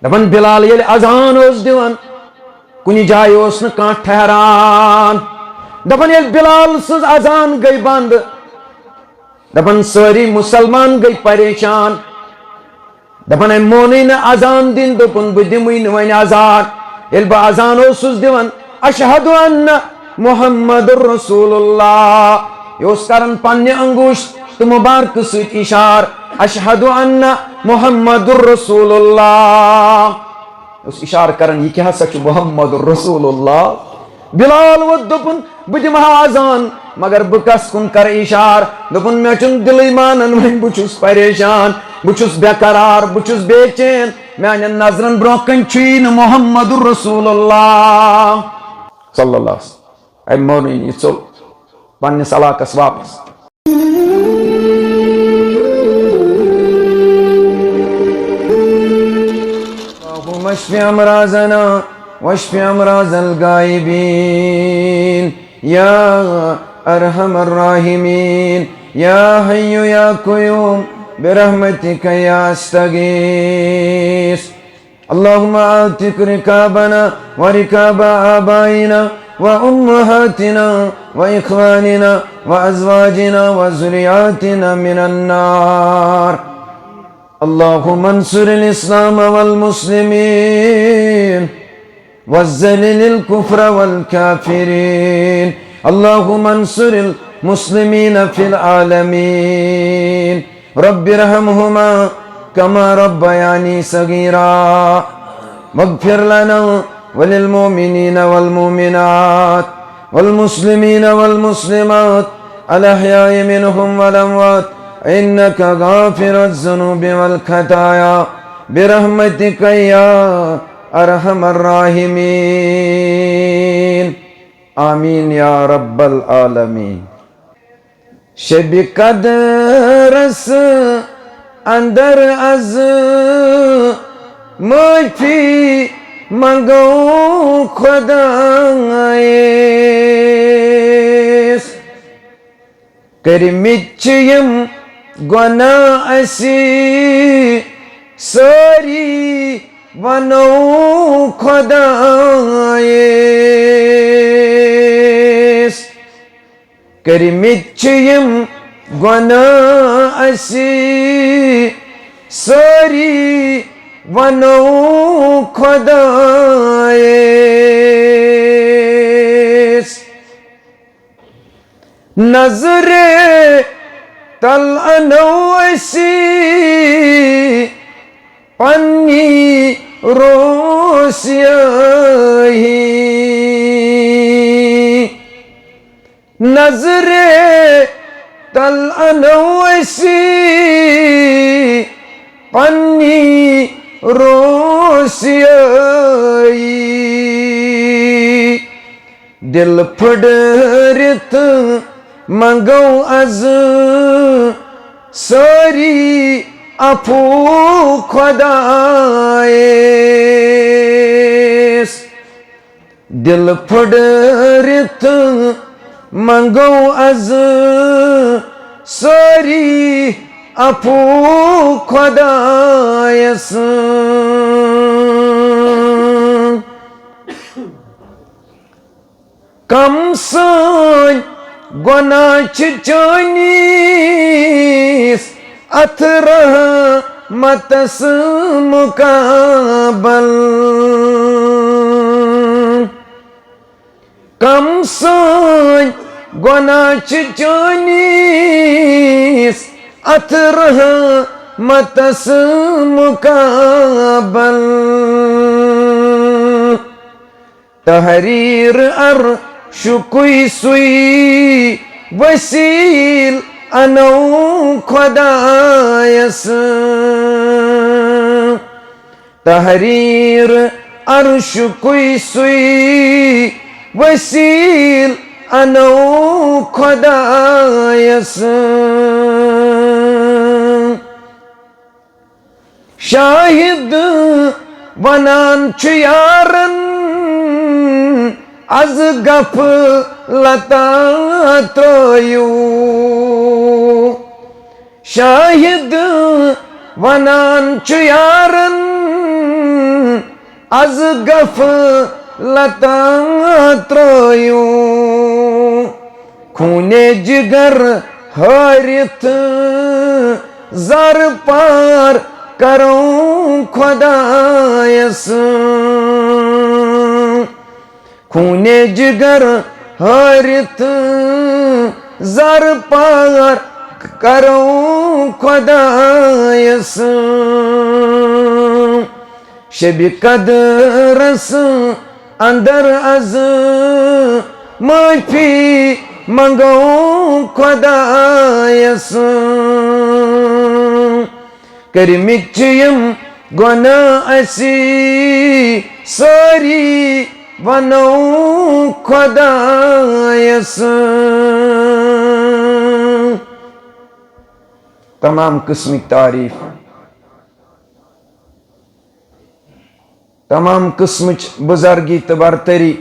दपन बिलाल ये अजान दिवान कुनी जाय ठहरान दपन ये बिलाल सज अजान गई बंद दपन सारी मुसलमान गई परेशान दपन मोन न अजान दिन दोपुन बह दिमु वन अजान ये बह अजान दिवान अशहदु अन्ना मुहम्मदुर रसूलुल्लाह ये करन पन्ने अंगूश तो मुबारक सत इशार अशहदु अन्ना मुहम्मदुर रसूलुल्लाह इशार करन यह क्या सा मुहम्मदुर रसूलुल्लाह बिलाल वो दोपुन बह दिमहा अजान मगर बह कस कुन कर इशार दोपुन मे चुन दिल मानन वन बह परेशान बह बेकरार बह बेचैन मान नजरन ब्रो कन मुहम्मदुर रसूलुल्लाह सल्लल्लाहु अलैहि वसल्लम मोन यह चल पन्निस इलाकस वापस वश्फि अमराज़ना वश्फि अमराज़ल गायबीन या अरहमर राहिमीन या हय्यु या क़य्यूम बिरहमतिका या अस्तगीस अल्लाहुम्मा आतिक रिकाबना व रिकाब आबाइना व उम्महातिना व इख्वानिना व अज़वाजिना व ज़ुर्रिय्यातिना मिनन नार अल्लाहुम्मा अंसुरिल इस्लाम वल मुस्लिमीन वज़्ज़लिल कुफ्र वल काफिरीन अल्लाहुम्मा अंसुरिल मुस्लिमीन फिल आलमीन रब्बिरहमहुमा कमा रब्बयानी सगीरा वग़्फ़िर लना वलिल मुमिनीना वल मुमिनात वल मुस्लिमीना वल मुस्लिमात अल अहयाइ मिनहुम वल अमवात इन्नका गाफिरुज़ ज़ुनूबि वल खताया बिरहमतिका या अरहमर राहिमीन आमीन या रब्बल आलमीन शब कदरस अंदर अज माफी मंगो खुदाएस करमिचयम गुना असी सारी वनो खुदाएस करमिचयम गुना असी सारी वनो खुदाएस नजरे तल अनोसी पन्नी रोसियाही नजरे तल अनोसी पन्नी रोसियाही दिल फड़रित मंगो अज सारी अफू खुदाएस दिल फड़रित मंगो अज सारी अफू खुदाएस कम सान गुना चानीस अथ रहमतस मुकाबल कम सान गुना चानीस अथ रहमतस मुकाबल तहरीर अर शुकुई सुई वसील अनौ खुदायस तहरीर अर्श कुई सुई वसील अनौ खुदायस Shahid वनान यारन az gaflata troyu şahid vanan yaran az gaflata troyu खूने जिगर हरित zar par करूं खुदायस खूने जिगर हरित zar par करूं खुदायस शबी कदरस अंदर अज माफी मंगो खुदायस करमिचयम गुना असी सारी वनो खुदायस तमाम किस्म की तारीफ तमाम किस्म बुजुर्गी तो बरतरी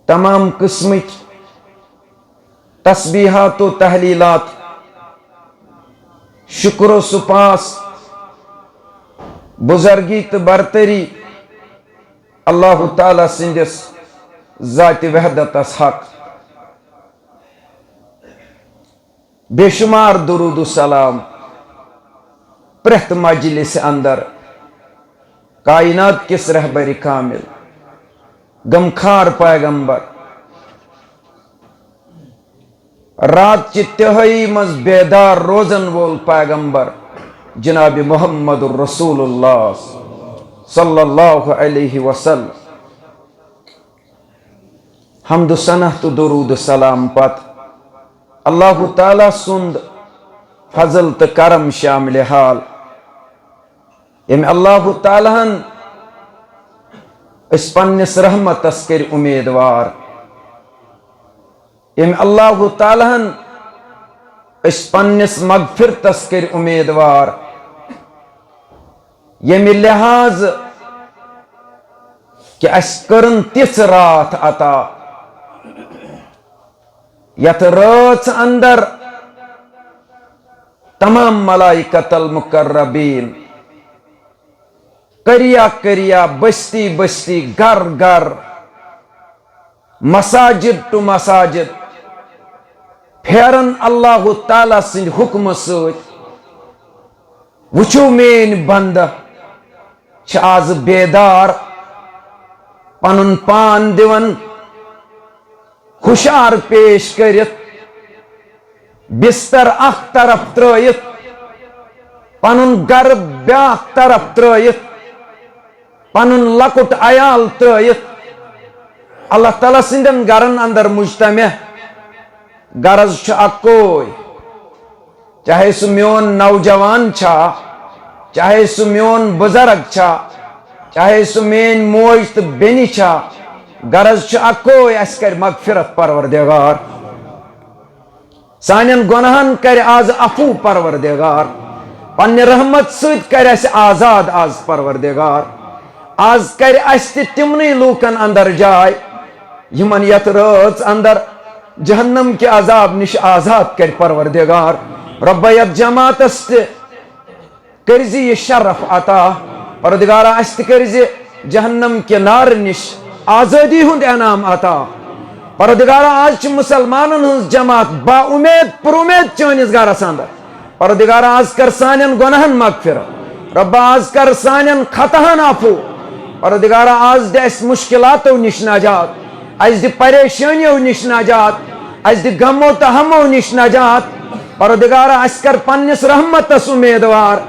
तमाम किस्म तस्बीहात व तहलीलात शुक्र सुपास बुजुर्गी तो बरतरी अल्लाह ताला सिंदिस जाति वहदतस हक बेशुमार दुरूद सलाम प्रत मजलिस अंदर कायनात किस रहबरी कामिल गमखार पैगंबर रात ची तिहाई मज बेदार रोजन वोल पैगंबर जनाब मोहम्मद रसूलुल्लाह सल्लल्लाहु अलैहि वसल्लम हमद सनह तो दुरूद सलाम पत अल्लाह ताला सुंद फजल तो करम शामिल हाल यम अल्लाह तालाहन इस पन्निस रहमतस कर उम्मीदवार यम अल्लाह तालाहन इस पन्निस मगफिरतस कर उम्मीदवार यम लिहाज कि अस करन तिस रात अता यथ रात अंदर तमाम मलाइकतल मुकर्रबीन करिया करिया बस्ती बस्ती घर घर मसाजिद टू मसाजिद फेरन अल्लाह ताला सिंद हुक्म सत वुचो मेन बंद आज बेदार पनुन पान दिवन हुशार पेश करित बिस्तर अख तरफ त्रयित पनुन गर ब्याख तरफ त्रयित पनुन लकुट अयाल त्रयित अल्लाह ताला सिंदन गरन अंदर मुज्तमे गरज अकोय चाहे सु म्योन नौजवान छा चाहे सु म्योन बुजुर्ग छा चाहे सु मेन मोज तो बेनी छा गरज अकोय अस कर मगफिरत परवरदिगार सानियन गुनाहन कर आज अफू परवरदिगार पन्ने रहमत सत कर अस आजाद आज परवरदिगार आज कर अस तिमनी लूकन अंदर जाय यमन यत रात अंदर जहन्नम के अजाब निश आजाद कर परवरदिगार रब्बा यत जमातस करजी ये शरफ अता परवरदिगार अस करजी जहन्नम के नार निश आजादी हुंद इनाम अता परवरदिगार आज मुसलमानन हुंज जमात बा उम्मीद पुरुमेद चनिस गरस अंदर परवरदिगार आज कर सानियन गुनाहन मगफिरत रब्बा आज कर सानियन खतहन अफू परवरदिगार आज दे अस मुश्किलातो निश नजात अस दि परेशानियों निश नजात अस दि गमो तो हमो निश नजात परवरदिगार अस कर पन्निस रहमतस उम्मीदवार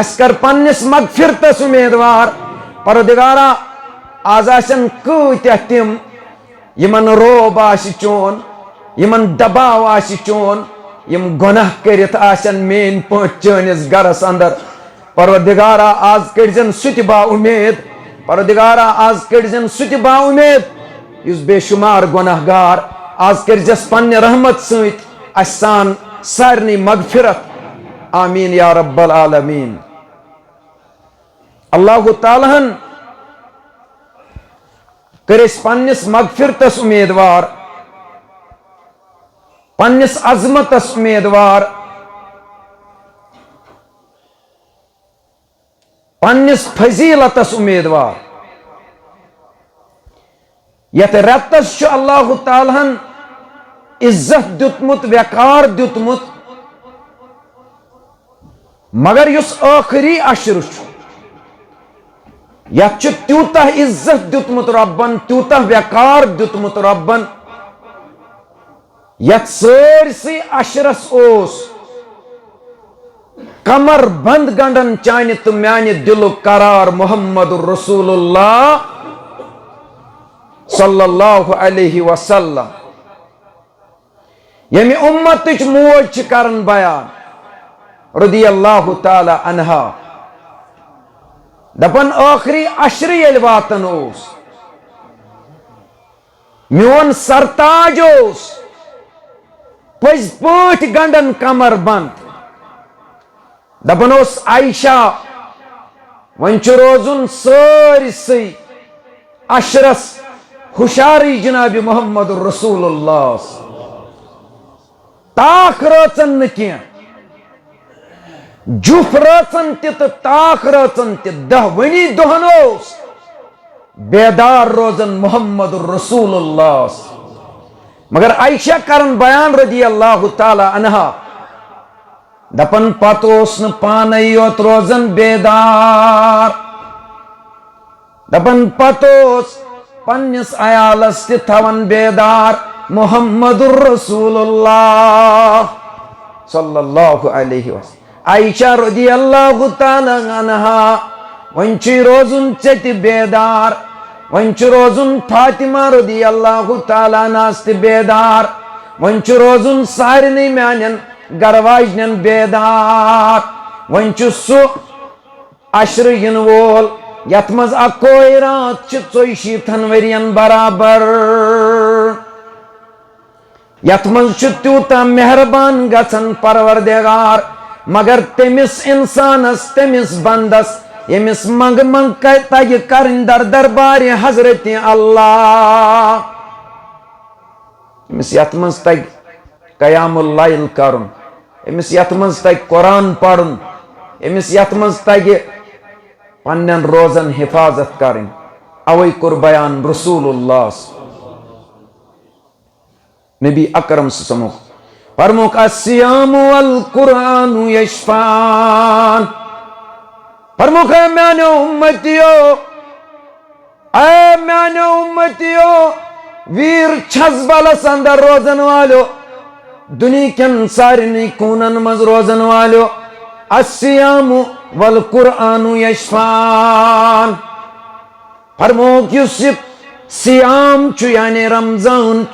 अस कर पन्निस मगफिरतस उम्मीदवार परवरदिगार आज आसन कूत्या तिम यमन रोब आसि चोन यमन दबाव आसि चोन यम गुनाह करित आसन मेन पहुंच चनिस गरस अंदर परवरदिगार आज कड़जन सुतबा उम्मीद परवरदिगार आज कड़जन सुतबा उम्मीद युस बेशुमार गुनाहगार आज करजस पन्ने रहमत सत असान सारनी मगफिरत आमीन या रब्बल आलमीन अल्लाह तालाहन करिस पन्निस मगफिरतस उम्मीदवार पन्निस अजमतस उम्मीदवार पन्निस फजीलतस उम्मीदवार यत रतस अल्लाह तालाहन इज्जत दितमुत वकार दितमुत मगर युस आखिरी अशर यत त्यूतः इज्जत दितमुत रब्बन त्यूतः वकार दितमुत रब्बन यत सरसी अशरस ओस कमर बंद गंडन चानि तो म्यानि दिल करार मोहम्मद रसूलुल्लाह सल्लल्लाहु अलैहि वसल्लम यमि उम्मत मोज करन बयान रदियल्लाहु ताला अन्हा दपन आखिरी अशर येल वातन ओस म्योन सरताज ओस पज पाठ गंडन कमर बंद दपन ओस आयशा वन रोजुन सारिसै अशरस हुशारी जनाब मोहम्मद रसूलुल्लाह ताक रचन न किया जुफ रचन तो ताक रचन दहवनी दोहन बेदार रोजन मोहम्मद रसूलुल्लाह मगर आयशा करन बयान रदी अल्लाह ताला अन्हा दपन पतोस न पान योत रोजन बेदार दपन पतोस पन्निस अयालस थवन बेदार मोहम्मदुर रसूलुल्लाह सल्लल्लाहु अलैहि वसल्लम आयशा रदियल्लाहु ताला अन्हा वंच रोजुन चति बेदार वंच रोजुन फातिमा रदियल्लाहु ताला नास्त बेदार वंच रोजुन सारनी म्यानन गरवाजन बेदार वंच सु अशर इन वोल यथ मज अकोई रात 40 वरियन बराबर यथ मज त्यूता मेहरबान गसन परवरदिगार मगर तमिस इंसानस तमिस बंदस यमिस मंग मंग तग करन दर दरबार हजरत अल्लाह यमिस यथ मज तग कयामुल लैल करन यमिस यथ मज तग कुरान पढ़न यमिस यथ मज तग पन्न रोजन हिफाजत करें अवै कुर बयान रसूलुल्लाह नबी अकरम समुख फरमुक अस्सियामु वल कुरानु यशफान फरमुक म्यानो उम्मतियो वीर छजबलस अंदर रोजन वालो दुनिया सारे कूनन मज रोजन वालो अस्सियामु वल कुरानु यशफान फरमोक युस सियाम छु यानी रमजान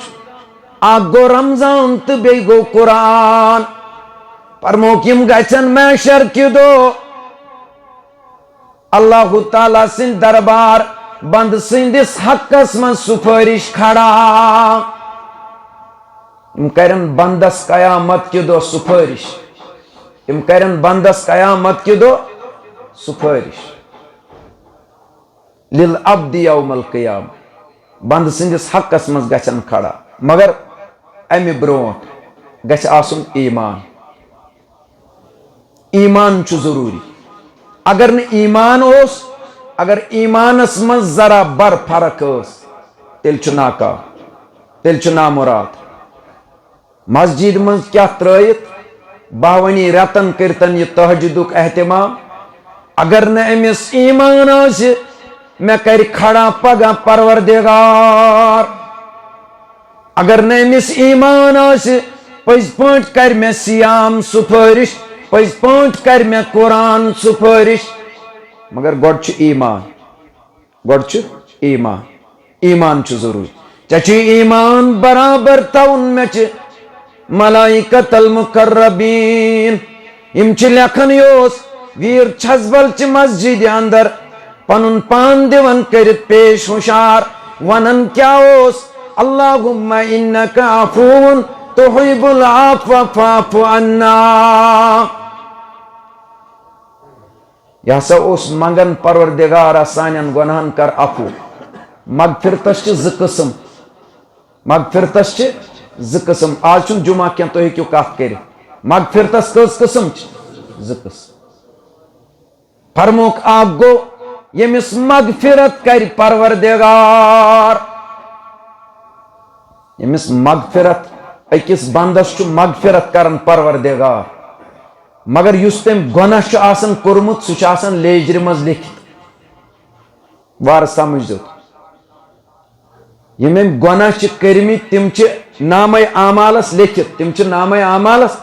आगो रमजान तो बे गो कुरान फरमोक यम गचन मैशर किदो अल्लाह ताला सिंध दरबार बंद सिंदिस हकस मन सुफारिश खड़ा यम करन बंदस कयामत किदो सुफारिश यम करन बंदस कयामत किदो सुफारिश लिल अब्दी यौमल क़ियाम बंद सिंदिस हकस मज गचन खड़ा मगर अमि ब्रोट गछ आसुन ईमान ईमान छु जरूरी अगर न ईमान ओस अगर ईमानस मज जरा बर फरक तेल छु नाका तेल छु नामुराद मस्जिद मज क्या त्रयित बावनी रतन करतन ये तहज्जुदुक एहतिमाम अगर न अमिस ईमान आस मैं कर खड़ा पगा परवरदिगार अगर न अमिस ईमान आस पज पाट कर मैं सियाम सुफारिश पज पाट कर मैं कुरान सुफारिश मगर गोड छु ईमान गोड छु ईमान ईमान छु जरूरी चची ईमान बराबर तवन में च मलाइकतल मुकर्रबीन इम च लेखन योस वीर छजबल च मस्जिद अंदर पनुन पान दिवन करित पेश हुशार वनन क्या ओस अल्लाहुम्मा इन्नका अफून तुहिब्बुल अफ़्व फ़अफ़ु अन्ना यह ओस मंगन परवरदिगार सानन गुनाहन कर अफू मगफिरतस ज किस्म मगफिरतस ज किस्म आज चुन जुमा क्या तो हेक्यू कत कर मगफिरतस कस किस्म ज किस्म फरमुक आग गो यमिस मगफिरत कर परवरदिगार, यमिस मगफिरत अकिस बंदस मगफिरत करन परवरदिगार, मगर युस तम गुनाह आसन कोरमुत सह आसन लेजर मज लिखित। वार समझ दो यम गुनाह कर्मित तिम नामे आमालस लिखित, तिम नामे आमालस।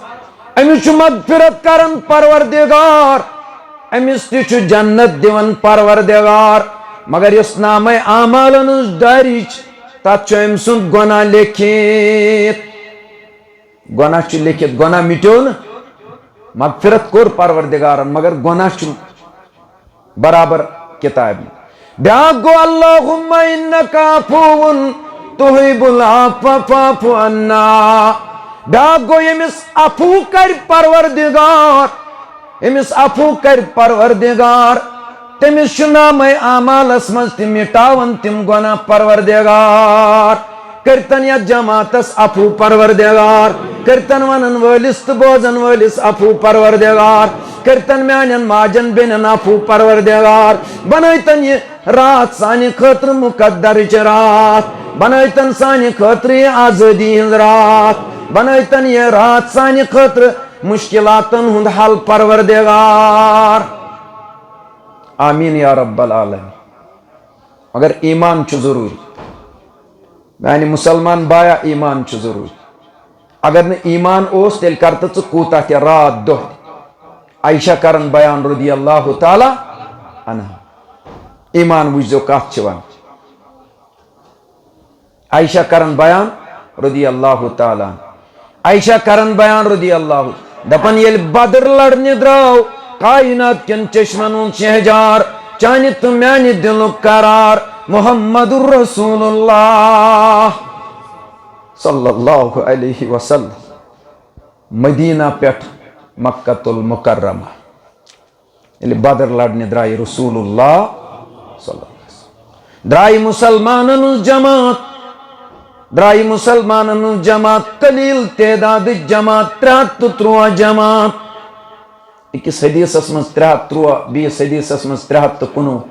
अमिस मगफिरत करन परवरदिगार, अमिस ति जन्नत दिवन परवरदिगार, मगर इस नामे आमालन दारिच तथ अम सुंद गुनाह लिखित। गुनाह लिखित, गुनाह मिट्यो न, मगफिरत कोर परवरदिगारन, मगर गुनाह बराबर किताब में। ब्याक गो अल्लाहुम्मा इन्नका अफूवुन तुहिब्बुल अफ़्व फ़अफ़ु अन्ना। ब्याक गो यमिस अफू कर परवरदिगार, यमिस अफू कर परवरदिगार, तमिस नामे आमालस मज तिम मिटावन तिम गुनाह परवरदिगार। करतन या जमातस अफू परवरदिगार, करतन वनन वलिस तो बोजन वलिस अफू परवरदिगार, करतन म्यानन माजन बेनन अफू परवरदिगार। बनैतन ये रात सानि खतर मुकद्दर रात, बनैतन सानि खतर ये आजादी हिंद रात, बनैतन ये रात सानि खतर मुश्किलातन हुंद हल परवरदिगार। आमीन या रब्बल आलमीन। मगर ईमान छु जरूरी, यानी मुसलमान बाया ईमान छु जरूरी। अगर न ईमान ओस तेल करत च कूता ते रात दो। आयशा करन बयान रदी अल्लाह ताला अन्हा, ईमान बुझो कथ छ वन। आयशा करन बयान रदी अल्लाह ताला, आयशा करन बयान रदी अल्लाह, दपन येल बदर लड़ने द्राव कायनात केन चश्मन उन शहजार, चानि तुम म्यानि दिलुक करार मुहम्मदुर रसूलुल्लाह सल्लल्लाहु अलैहि वसल्लम। मदीना पेठ मक्कतुल मुकर्रमा येल बदर लड़ने द्राय रसूलुल्लाह सल्लल्लाहु अलैहि वसल्लम। द्राय मुसलमानन जमात, द्राय मुसलमानन जमात, कलील तेदाद जमात 303 जमात। इकिस हदीसस मज 303, बीस हदीसस मज 319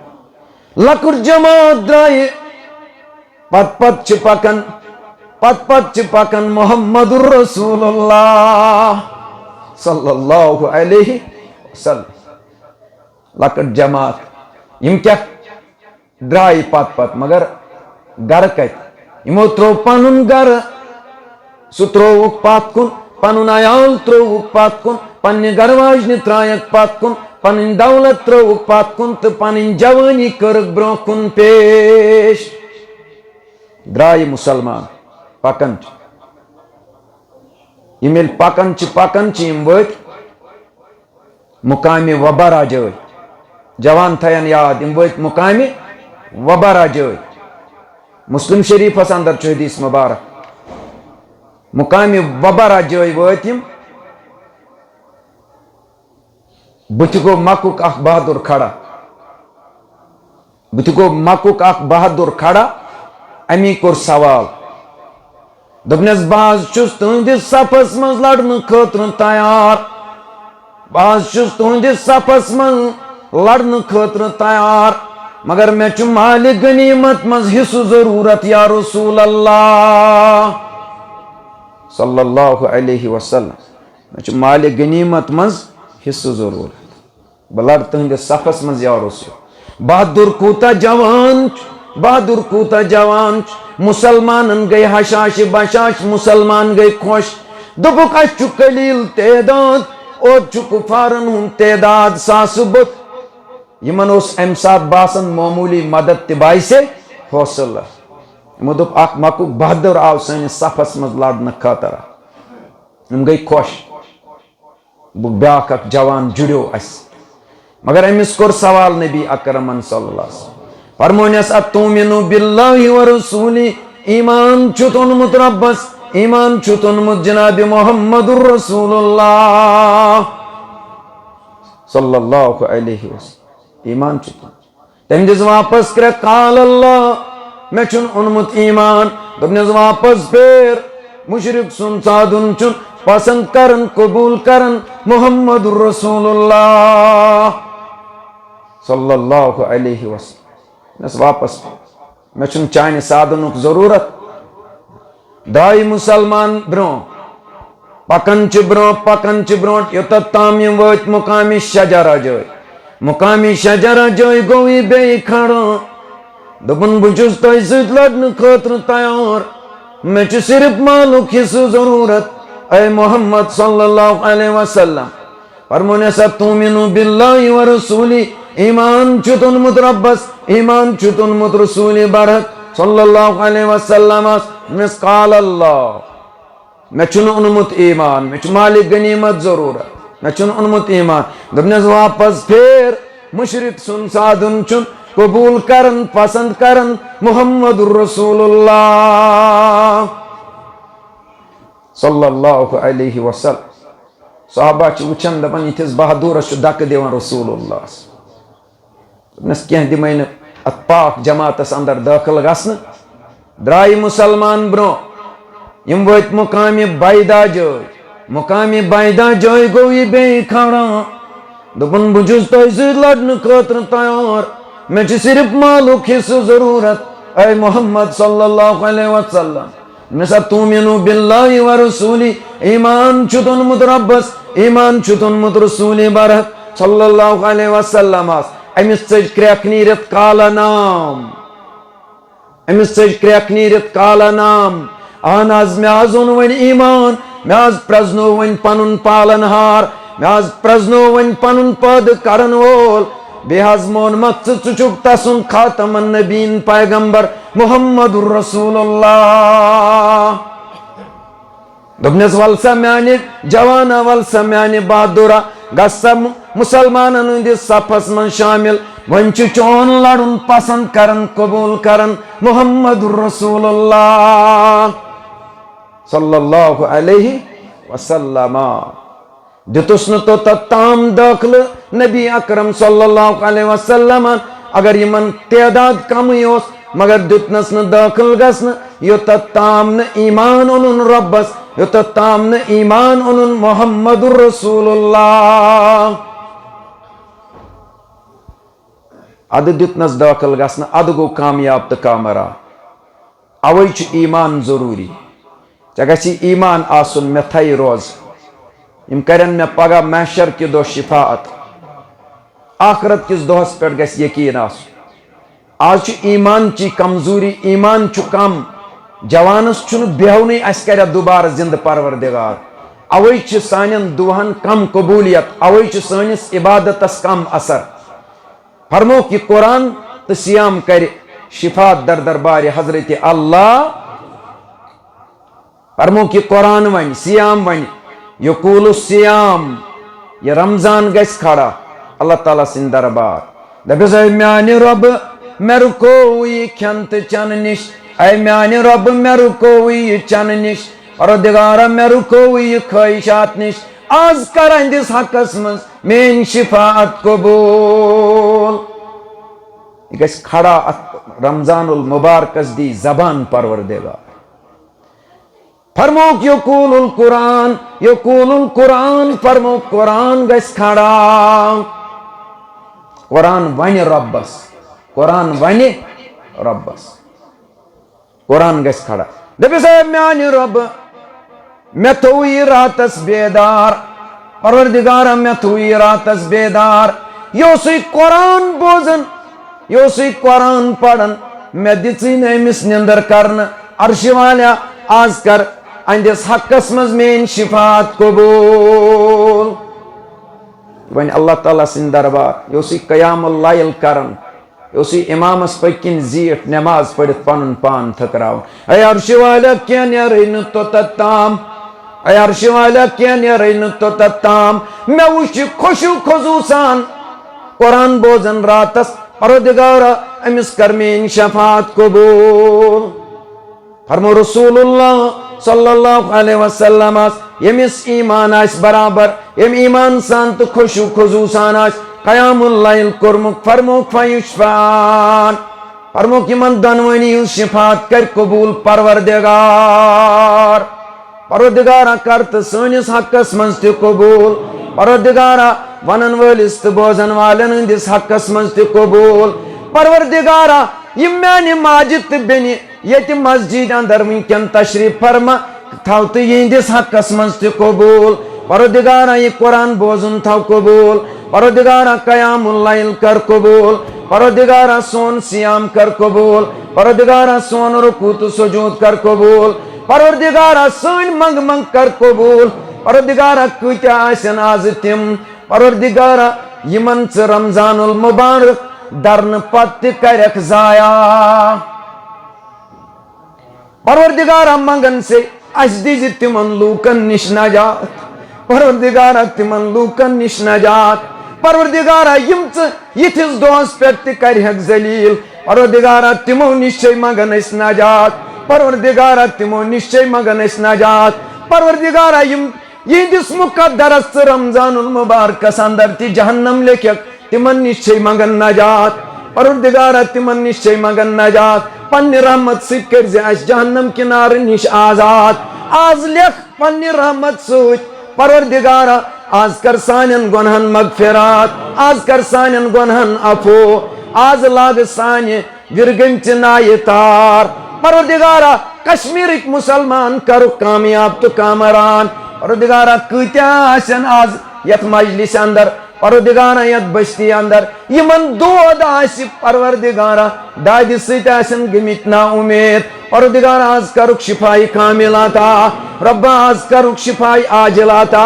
लकुर जमात द्राय पत पत पकन मुहम्मदुर रसूलुल्लाह सल्लल्लाहु अलैहि वसल्लम। लकुर जमात यम क्या द्राय पत मगर गर कत, यमो त्रो पनुन गर, सु त्रोवुक पत कुन, पनुन अयाल त्रोवुक पत कुन, पन्ने गरवाजन त्रायक पत कुन, पन दौलत त्रोवुक पत कुन, तो पन जवानी करक ब्रो कुन पेश। द्राय मुसलमान पकन, यमेल पकन यम वत मुकामी वबरा जय। जवान थयन याद, यम वत मुकामी वबरा जय। मुस्लिम शरीफस अंदर हदीस मुबारक, मुकामी वबरा जय वत यम। बुत गो मकुक अख बहादुर खड़ा, बुत गो मकुक अख बहादुर खड़ा। अमी कोर सवाल, दोपनस बाज चुस तुहंदिस सफस मज लड़न खतर तैयार, बाज चुस तुहंदिस सफस मज लड़न खतर तैयार, मगर मे छु माल गनीमत मज हिस्सु जरूरत या रसूल अल्लाह सल्लल्लाहु अलैहि वसल्लम। मे छु माल गनीमत मज हिस्सु जरूरत, बलड़ तुहंदिस सफस मज या रसूल। बहादुर कूता जवान, बहादुर कूता जवान। मुसलमान गए हशाश बशाश, मुसलमान गए खुश। दुपुक अच्छु कलील तेदाद, और छु कुफारन हुन तेदाद सास बुत। यमन उस अम सात बासन मामूली मदद तिबाई से हौसला। यमो दुप अख मकुक बहादुर आव सैनिस सफस मज लड़न खतर, हम गई खुश। ब्याक अख जवान जुड़ो अस, मगर अमिस कोर सवाल नबी अकरमन सल्लल्लाहु अलैहि वसल्लम। फरमोनस अतुमिनु बिल्लाहि व रसूली, ईमान छुतुन मुतरब्बस, ईमान छुतुन मुत जनाब मुहम्मदुर रसूलुल्लाह सल्लल्लाहु अलैहि वसल्लम। ईमान छुतुन तम दिस वापस कर काल अल्लाह मे छुन उनमुत ईमान। दोपनस वापस फेर मुशरिक सुन साधुन छुन पसंद करन कबूल करन मुहम्मदुर रसूलुल्लाह सल्लल्लाहु अलैहि वसल्लम वापस मे छुन चाने साधनुक जरूरत दाई मुसलमान ब्रो पकन च ब्रो योतत ताम यम वत मुकामी शजरा जय गो यह बे खड़ो दोपन बुझुस तोय सत लड़न खतर तैयार मे च सिर्फ मालूक हिस्स जरूरत ऐ मोहम्मद सल्लल्लाहु अलैहि वसल्लम फरमोने सा तुमिनु बिल्लाहि व रसूली ईमान चुतुन मुत रब्बस ईमान चुतुन मुत रसूली बरहक सल्लल्लाहु अलैहि वसल्लम मिसकाल अल्लाह मे चुन उनमुत ईमान मे च मालिक गनीमत जरूरत मे चुन उनमुत ईमान दबने वापस फिर मुशरिक सुन साधुन चुन कबूल करन पसंद करन मुहम्मदुर रसूलुल्लाह सल्लल्लाहु अलैहि वसल्लम साहबा वुचान दपान यथिस बहादुरस दक दिवान रसूलुल्लाह कह दिमन अत पाक जमातस अंदर दाखिल गसन द्राय मुसलमान ब्रो यम वत मुकामी बैदा जय गो यह बे खड़ा दोपन बुझुस तोय सत लड़न खतर तैयार मे च सिर्फ मालूक हिस्स जरूरत ऐ मोहम्मद सल्लल्लाहु अलैहि वसल्लम मिसा तुमिनु बिल्लाहि व रसूली ईमान चुतुन मुत रब्बस ईमान चुतुन मुत रसूली बरहक सल्लल्लाहु अलैहि वसल्लम अमिस चज क्रैक नीरत काला नाम अमिस चज क्रैक नीरत काला नाम आन आज मे आज ओन वन ईमान मे आज प्रजनो वन पनुन पालनहार मे आज प्रजनो वन पनुन पद करन वोल बेहज मोन मत चुक तसुन खातमन नबीन पैगंबर मुहम्मदुर रसूलुल्लाह दोपनस वलसा म्याने जवाना वलसा म्याने बहादुरा गसा मुसलमान हंदिस सफस मन शामिल वन चोन लड़न पसंद करन कबूल करन मुहम्मदुर रसूलुल्लाह सल्लल्लाहु अलैहि वसल्लम दितुस न तो ताम दाखिल नबी अकरम सल्लल्लाहु अलैहि वसल्लम अगर यमन तादाद कम योस मगर दितनस न दाखिल गसन योतत ताम न ईमान ओनुन रब्बस योतत ताम न ईमान ओनुन मुहम्मदुर रसूलुल्लाह अद दितनस दाखिल गसन अद गो कामयाब तो कामरा अवै च ईमान जरूरी चे गछि ईमान आसुन मे थै रोज यम करन मे पगह महशर के दो शिफाअत आखरत किस दोहस पे गस यकीन आसुन आज ईमान ची कमजोरी ईमान चु कम जवानस चुन बेहवनी अस कर दोबारा जिंद परवरदिगार अवै च सानन दुहन कम कबूलियत अवै च सानिस इबादतस कम असर फरमो कि कुरान तो सियाम कर शिफात दर दरबार हजरत अल्लाह फरमो कि कुरान वन सियाम वन यकूल सियाम ये रमजान गस खड़ा अल्लाह ताला सिंह दरबार दबिस म्याने रब मे रुको यह खन तो चन निश ऐ म्याने रब मे रुको यह चन निश परदिगारा मे रुको यह ख्वाहिशात निश आज कर अंदिस हकस मज मेन शिफात कबूल गस खड़ा रमजानुल मुबारकस दी जबान परवरदिगार फरमो यकूलुल कुरान फरमो कुरान गस खड़ा कुरान वन रब्बस कुरान गस खड़ा दबिस म्याने रब मे थोई रातस बेदार परवरदिगार मे थोई रातस बेदार योसुई कुरान बोजन योसुई कुरान पढ़न मे दिची नमिस निंदर करन अर्श वाल्या आज कर अंदिस हकस मज मेन शिफात कबूल वन अल्लाह ताला सिंह दरबार योसी कयामुल लाइल करन योसी इमामस पकिन जीट नमाज पढ़ित पनुन पान थकरावन ऐ अर्श वाला क्या नेरन तो तत्ताम ऐ अर्श वाला क्या नेरन तो तत्ताम मैं उश खुशु खुजूसान कुरान बोजन रातस परदिगारा अमिस कर मेन शफात कबूल फरमो रसूलुल्लाह सल्लल्लाहु अलैहि वसल्लम यमिस ईमान आस बराबर यम ईमान सान तो खुशु खुजू सान आस कयामुल लाइल कुरमुक फरमुक फयुशफान फरमुक यमन दनवनी शिफात कर कबूल परवरदिगारा करत सनिस हकस मंस ते कबूल परवरदिगारा वनन वलिस तो बोजन वालन हंदिस हकस मज ते कबूल परवरदिगारा यम म्याने माजिद तो बेनि ये मस्जिद अंदर वनकन तशरीफ फरमा थव तो यहंदिस हकस मज ते कबूल परवरदिगारा ये कुरान बोजन थव कबूल परवरदिगारा क़यामुल लैल कर कबूल परवरदिगारा सोन सियाम कर कबूल परवरदिगारा सोन रुकू तो सुजूद कर कबूल परवरदिगारा सोन मंग मंग कर कबूल परवरदिगारा कत्या आसन आज तिम परवरदिगारा यमन च रमजानुल मुबारक दरन पत करक जाया परवरदिगारा मंगन से अस दिज तिमन लूकन निश नजात परवरदिगारा तिमन लूकन निश नजात परवरदिगारा यम च यथिस दोस पे करहक जलील परवरदिगारा तिमो निश्चय मंगन अस नजात परवरदिगारा तिमो निश्चय मंगन अस नजात परवरदिगारा यम यहंदिस मुकद्दरस रमजानुल मुबारकस अंदर ति जहन्नम लेखक तिमन निश्चय मंगन नजात परवरदिगारा तिमन निश्चय मंगन नजात पन्नि रहमत सित कर जहन्नम किनार निश आजाद आज लेख पन्नि रहमत सुत परवरदिगारा आज कर सानन गुनहन मगफिरात आज कर सानन गुनहन अफो आज लाग साने विरगम च नाये तार परवरदिगारा कश्मीर मुसलमान करो कामयाब तो कामरान परवरदिगारा कत्या आसन आज यत मजलिस अंदर परवरदिगारा यत बस्ती अंदर यमन दोद आसि परवरदिगारा दाद सत आसन गमित ना उम्मीद परवरदिगारा आज करुक शिफाई कामिल अता रब्बा आज करुक शिफाई आजिल अता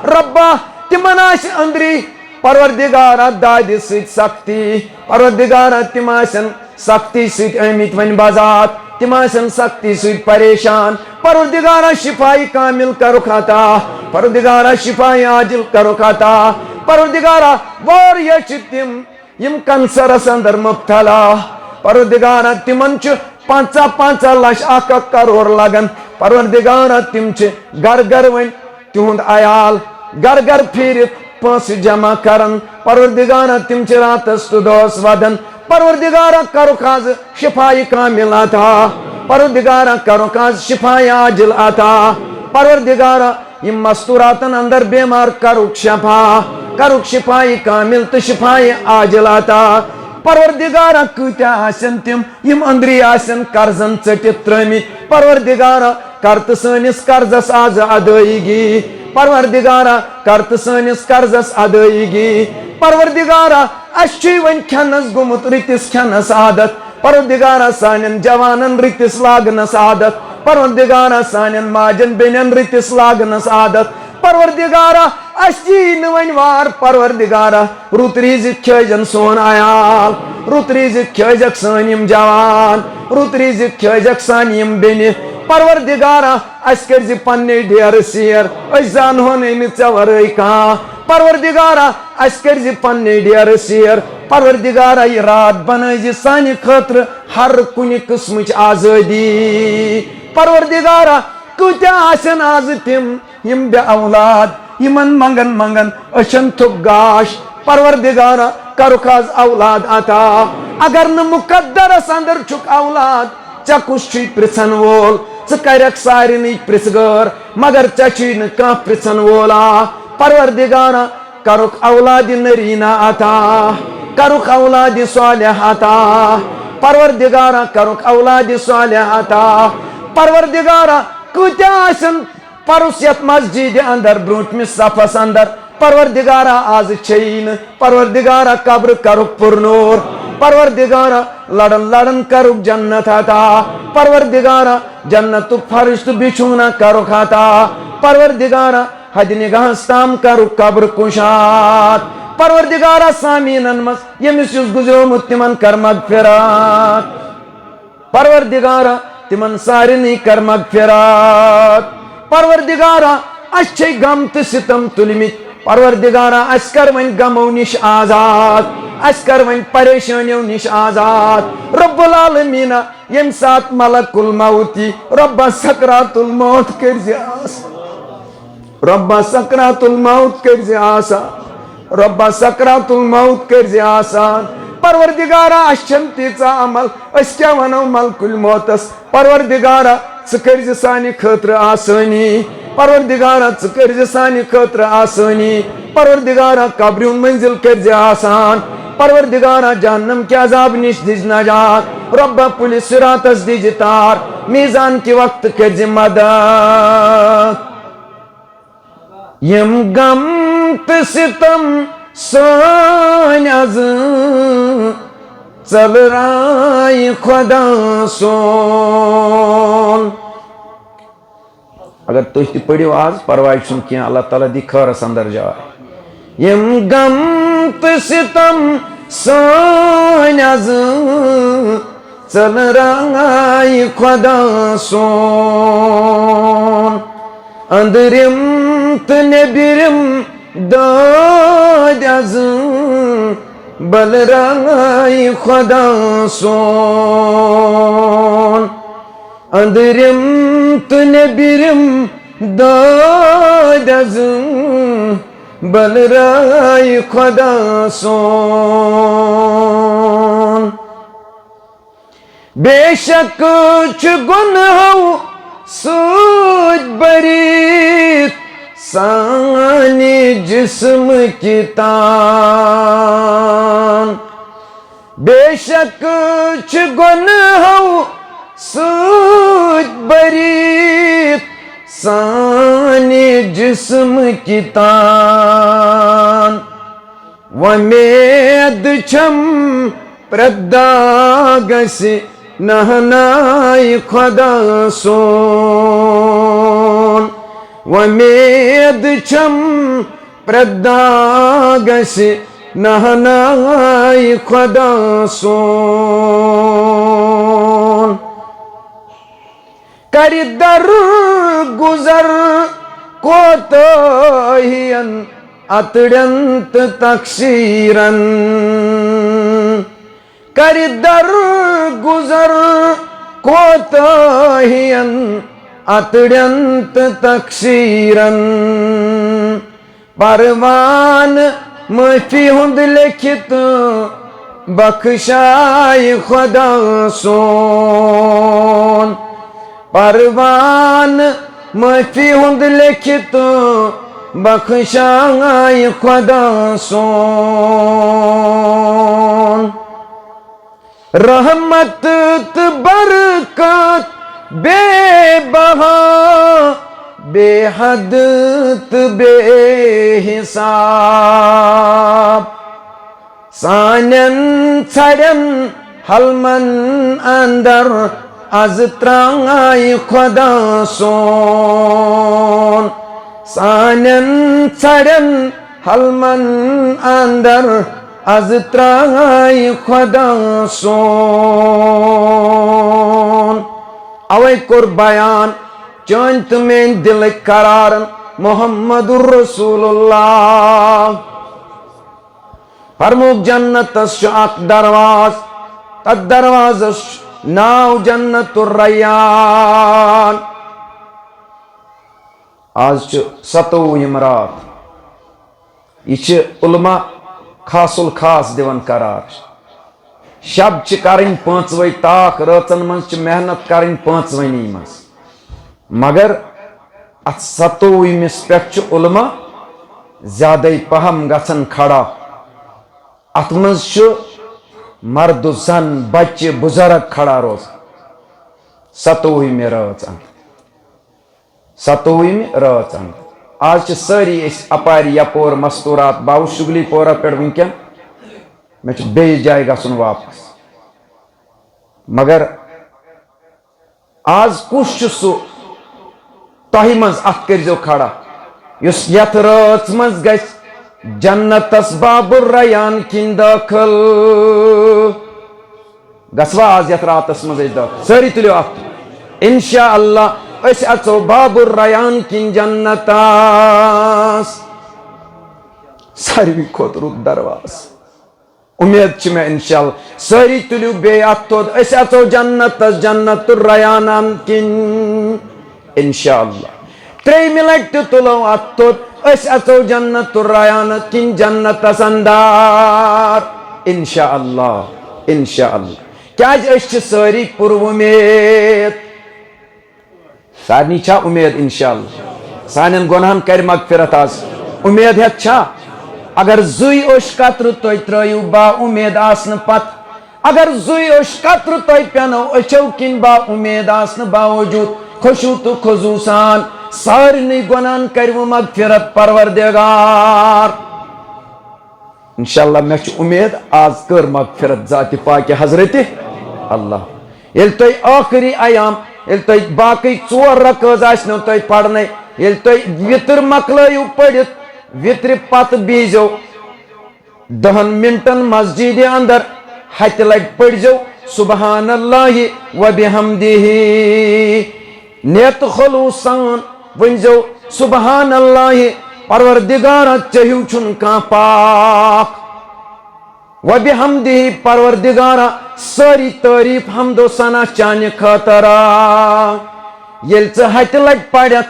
रब्बा तिमन आसि अंदरी परवरदिगारा दाद सत सख्ती परवरदिगारा तिम आसन सख्ती सत आमित वन बजात तिम आसन सख्ती सत परेशान परवरदिगारा शिफाई कामिल करुक अता परवरदिगारा शिफाई आजिल करुक अता परवरदिगारा वारिया तिम यम कैंसरस अंदर मुब्तला परवरदिगारा तिमन च 5 लाख 1 करोड़ लगन परवरदिगारा तिम च घर घर वन तिहुंद अयाल घर घर फिर पैसे जमा करन परवरदिगारा तिम च रातस तो दोस वदन परवरदिगारा करुक आज शिफाई कामिल अता परवरदिगारा करुक आज शिफाई आजिल अता परवरदिगारा यम मस्तूरातन अंदर बीमार करुक शिफाई कामिल तो शिफाई आजिल अता परवरदिगारा कत्या आसन तिम यम अंदरी आसन कर्जन चटित त्रमित परवरदिगारा करत सनिस कर्जस आज अदायगी परवरदिगारा करत सनिस कर्जस अदायगी परवरदिगारा अच्छी वन खनस गुमुत रितिस खनस आदत परवरदिगारा सानन जवानन रितिस लागनस आदत परवरदिगारा सानन माजन बेनन रितिस लागनस आदत परवरदिगारा अशीन वन वार परवरदिगारा रुत रिजिक खजन सोन आयाल रुत रिजिक खजक सानिम जवान रुत रिजिक खजक सानिम बेनि परवरदिगारा अस कर पन्ने डेर सेर जान हो नवरई कह परवरदिगारा अस कर पन्ने डेर सेर परवरदिगारा यह रात बन सानि खतर हर कुन किस्म आजादी परवरदिगारा कत्या आसन आज तिम यम बे औलाद यमन मंगन मंगन अशन थुक गाश परवरदिगारा करुक आज औलाद अता अगर न मुकद्दरस अंदर छुक औलाद चा कुछ पृछन वोल करक सारे पृछगर मगर चा न कह पृछन वोला परवरदिगारा करुक औलाद नरीना अता करुक औलाद सालिह अता परवरदिगारा करुक औलाद सालिह अता परवरदिगारा कत्या आसन परस यत मस्जिद अंदर ब्रोटमिस सफस अंदर परवरदिगारा आज छीन परवरदिगारा कब्र करुक पुरनूर परवरदिगारा लड़न लड़न करुक जन्नत अता परवरदिगारा जन्नत फरिश्त बिछुना करुक अता परवरदिगारा हद निगाहस्ताम करुक कब्र कुशात परवरदिगारा सामीनन मस यमिस गुजरोमुत तिमन कर मगफिरात परवरदिगारा तिमन सारिनी कर मगफिरात परवरदिगारा अच्छे गम तो सितम तुलमित परवरदिगारा अस कर वन गमो निश आजाद अस कर वन परेशानियों निश आजाद रब्बुल आलमीना यम सात मलकुल मौती रब्बा सकरातुल मौत कर रब्बा सकरातुल मौत कर रब्बा सकरातुल मौत कर आसान परवरदिगारा अशन तीचा अमल अस क्या वनो मलकुल मौतस परवरदिगारा कर सानि खतर आसानी परवरदिगारा कर सानि खतर आसानी परवरदिगारा कब्रियुन मंजिल कर आसान, परवरदिगारा जहन्नम के अजाब निश दिज नजात, रब्बा पुलिस सिरातस दिज तार, मीजान के वक्त कर मदद। यम गम त सितम सान अज चल राय खुदा सोन। अगर तुझ ते पढ़ो आज परवाह क्या, अल्लाह ताला दी खैरस अंदर जाए। यम गम त सितम सान अज चल राय खुदा सोन। अंदरिम त नेबिरिम दाद अज बल राय खुदा सोन। अंदरिम त नेबिरिम दाद अज बल राय खुदा सोन। बेशक च गुनाह सूद बरीत सानी जिस्म की तान। बेशक च गुनाह सूद बरीत सानी जिस्म की तान। वमेद छम प्रदागसी नहनाई खुदा सोन। वमेद छम प्रदागसी नहनाई खुदा सोन। करी दर गुजर कोतहियन अत्यंत तकसीरन। करी दर गुजर कोतहियन अत्यंत तकसीरन। परवान माफी हुंद लिखित बख्शाय खुदा सोन। परवान माफी हुंद लिखित बख्शाय खुदा सोन। रहमत त बरकत बेबहा बेहद त बेहिसाब। सानन छड़न हलमन अंदर आज त्रांगाई खुदा सोन। सानन छड़न हलमन अंदर आज त्रांगाई खुदा सोन। अवै कोर बयान चंत में दिल करार मोहम्मदुर रसूलुल्लाह। फरमुक जन्नत अक दरवाज, तद दरवाज नाव जन्नतुर रय्यान। आज 7वीं रात यह उलमा खासुल खास दिवन करार। शब च करें 5 ताक, रचन मज मेहनत करें 5 मज, मगर अत 7वीं पे उलमा ज्यादा पहम गसन खड़ा। अत मज मर्द जन बच्चे बुजुर्ग खड़ा रोज 7वीं रात अंदर। 7वीं रात अंदर आज सारी अपार यपोर मस्तूरात बाबू शुगली पोरा पे वनकन मे बे जाय गसन वापस। मगर आज कुछ सह तह मज अत करो खड़ा युस यथ रात मज ग जन्नतस बाबुर रयान किन दाखिल। गसवा आज यथ रातस मज दाखिल सारी तुलो अत इंशा अल्लाह अचो बाबुर रयान किन जन्नतास। सारी खोत रुत दरवाज उम्मीद मे इंशाअल्लाह सारी तुलो बे अतोद अचो जन्नतस जन्नतुर रयान किन इंशाअल्लाह। 3 लट तुलो अतोद अचो जन्नतुर रयान किन जन्नतस अंदर इंशाअल्लाह इंशाअल्लाह। क्या सारी पुर उम्मीद सारनी छा उम्मीद इंशाअल्लाह। सान गुनाहन कर मगफिरत आज उम्मीद है छा अगर जुई ओश कत्र तुम त्रयू बा उमेद आसन पत अगर जुई ओश कत्र तुम पेनो अचो किन बा उमेद आसन बावजूद खुशू तो खुजूसान सारे गुनान करवु मगफिरत परवरदिगार। इंशाअल्लाह मे उम्मीद आज कर मगफिरत जाति पाक हजरत अल्लाह। ये तुम आखिरी अयाम ये तुम बाकी 4 रकात आसनो तुम पढ़ने ये तुम वितर मकलयू पढ़ित वित्र पत बीजो 10 मिनटन मस्जिद अंदर हत लट पढ़ो सुबहानल्लाहि व बिहम्दिही नेत खुलूसान वनजो सुबहानल्लाहि परवरदिगार चहिउ छुन का पाक व बिहम्दिही परवरदिगार सारी तारीफ हमदो सना चान खतरा। ये हत लट पढ़क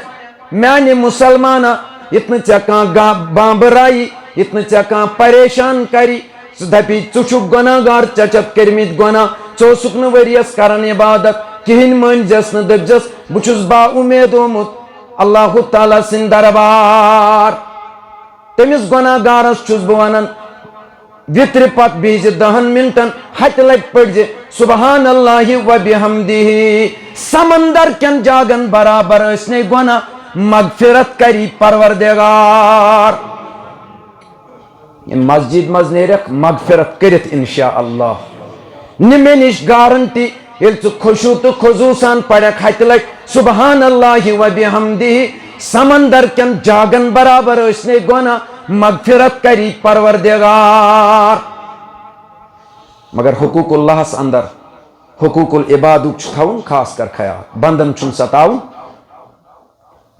माने मुसलमाना इतन चा बाबराई इतन चा परेशान करी दपी चुक गुनागार चचत करमित गुना चोसुक वरियस करान इबादत कहिन मनजस न दपजस बुछुस बा उम्मीद ओमुत अल्लाह ताला सिंह दरबार तमिस गुनागारस छुस बह वनान वित्र पत बीज 10 मिनटन हत लट पढ़ सुबहान अल्लाहि व बिहम्दिही समंदर कन जागन बराबर असने गुना मगफिरत करी परवरदिगार। मस्जिद मज नेरक मगफिरत करित इंशाअल्लाह निमे निश गारंटी ये खुशू तो खुजूसान पढ़क हत लट सुबहान अल्लाहि व बिहम्दिही समंदर कन जागन बराबर असने गुना मगफिरत करी परवरदिगार। मगर हुकूकुल्लाह अंदर हुकूकुल इबादत थवन खास कर ख्याल बंदन छुन सतावन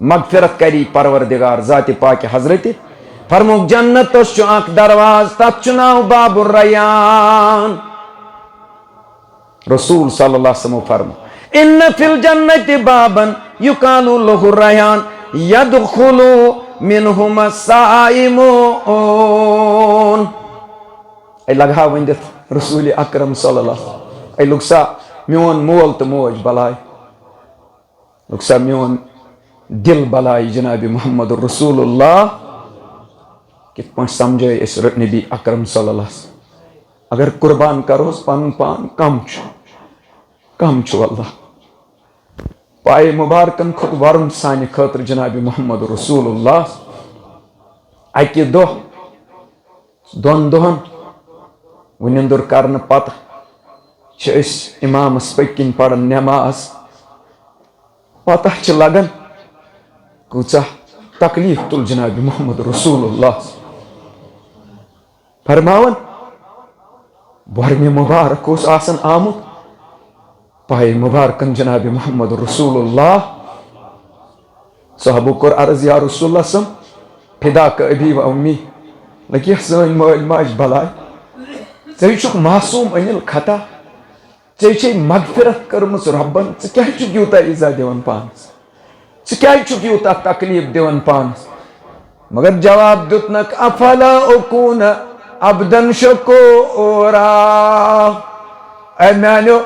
मगफिरत करी परवरदिगार जाति पाक हजरत फरमुक जन्नत अख दरवाज तथ नाव बाबुर रयान। रसूल सल्लल्लाहु अलैहि वसल्लम फरमो इन्न फिल जन्नति बाबन युकालु लहु रयान यदखुलु मिनहुम साइमून। ए लगा वंदित रसूल अकरम सल्लल्लाहु ए लुकसा मोन मोल तो मोज बलाय लुकसा मोन दिल बलाय जनाब मोहम्मद रसूलुल्लाह कित पा समझे इस नबी अकरम सल्लल्लाहु अलैहि वसल्लम अगर कुर्बान करोस पन पान कम छु अल्लाह पाए मुबारकन खुद वरुण सानि खतर जनाब मोहम्मद रसूलुल्लाह अकि दोन दोहन वनिंदुर करन पत इमामस पकिन पड़न नमाज पता लगन कूचा तकलीफ तुल जनाब मोहम्मद रसूलुल्लाह फरमावन बरमे मुबारक उस आसन आमुत पाए मुबारकन जनाब मोहम्मद रसूलुल्लाह साहबो कोर अर्ज या रसूलुल्लाह सम फिदा का अबी व उम्मी लकी सन मल माज बलाय चुक मासूम अनिल खता चे मगफिरत करमस रब्बन क्या यूता इजा दिवन पानस क्या यूता तकलीफ दिवन पानस मगर जवाब दुतनक अफला उकून अब्दन शकोरा ए मानो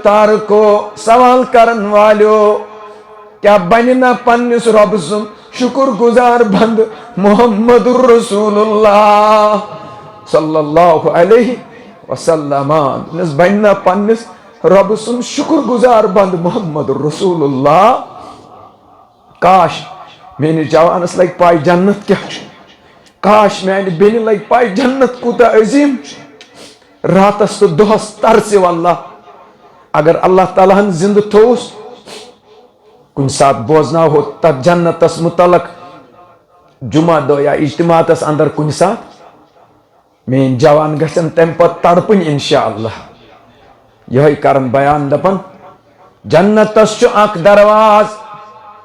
तारको सवाल करन वालो क्या बनना पन्निस रब सुन शुक्र गुजार बंद मोहम्मद रसूलुल्लाह सल्लल्लाहु अलैहि वसल्लम नस बनना पन्निस रब सुन शुक्र गुजार बंद मोहम्मद रसूलुल्लाह। काश मेरे जवानस लग पाई जन्नत क्या काश मेरे बेन लग पाई जन्नत कूता अजीम रातस तो दोहस तरसे वल्लाह अगर अल्लाह ताला जिंद थोस कुन साथ बोजना हो तब जन्नतस मुतलक जुमा दो या इज्तिमातस अंदर कुन साथ मेन जवान गसन तम पत तड़पन इंशाअल्लाह यही कारण बयान दपन जन्नतस अख दरवाज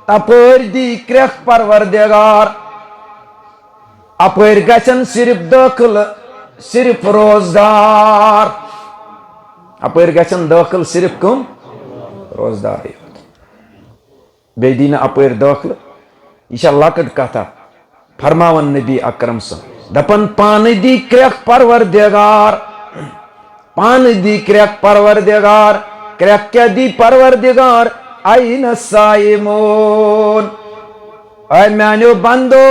तपर दी क्रेख परवरदिगार अपर गसन सिर्फ दाखिल सिर्फ रोजदार अपर गसन दाखिल सिर्फ कम रोजदार बेदीन अपर दाखिल यह लकट कथा फरमावन नबी अकरम दपन पान दी क्रेख परवरदिगार पान दी क्रेख परवरदिगार क्रेख क्या दी परवरदिगार आई न साइमोन ऐ मानो बंदो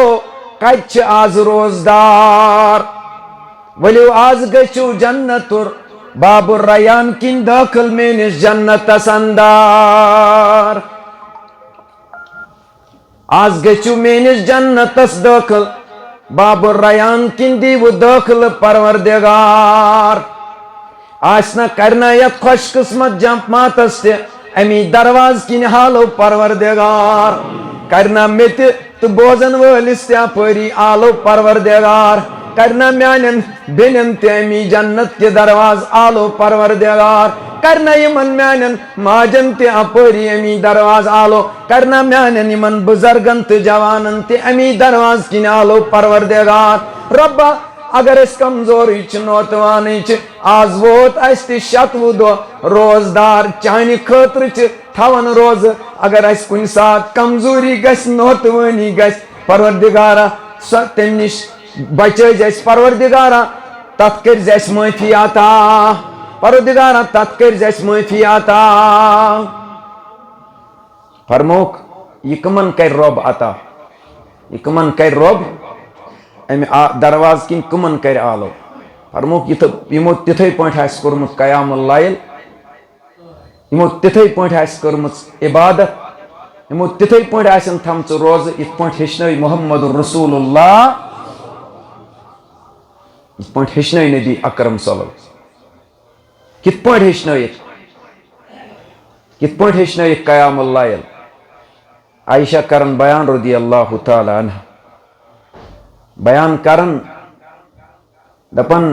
कत आज रोजदार वलियो आज गो जन्नतुर बाबुर रयान किन दाखिल मेनिस जन्नतस अंदर आज गो मेनिस जन्नतस दाखिल बाबुर रयान किन दीव दाखिल परवरदिगार आसना करना यत खुश किस्मत जंप मातस ते अमी दरवाज किन हालो परवरदिगार करना मेत तो बोजन वलिस ते अपरी आलो परवरदिगार करना म्यानन बेनन ते अमी जन्नत के दरवाज आलो परवरदिगार करना यमन म्यानन माजन ते अपरी अमी दरवाज आलो करना म्यानन यमन बुजुर्गन ते जवानन ते अमी दरवाज किन आलो परवरदिगार रब्बा अगर इस कमजोरी नौतवान आज वोत शतवु दो रोजदार चानि खतर थवन रोज अगर अस कुन सात कमजोरी गस नौतवानी गस परवरदिगारा तम निश बचज अस परवरदिगारा तथ कर अस माफी आता परवरदिगारा तथ कर अस माफी आता फरमोक यह कमन कर रब अता यह कमन कर रब अमे दरवाज किन कमन कर आलो फरमोक यमो तिथे पे कर्मुत कयामुल लाइल यमो तिथे पे कर्मुत इबादत यमो तिथे पे थम रोज इत पे हेचन मोहम्मद रसूलुल्लाह इत पे हेचन नबी अकरम सल्लल्लाहु कित पे हेचन कयामुल लाइल आयशा करन बयान रदियल्लाहु ताला अन्हा बयान करन दपन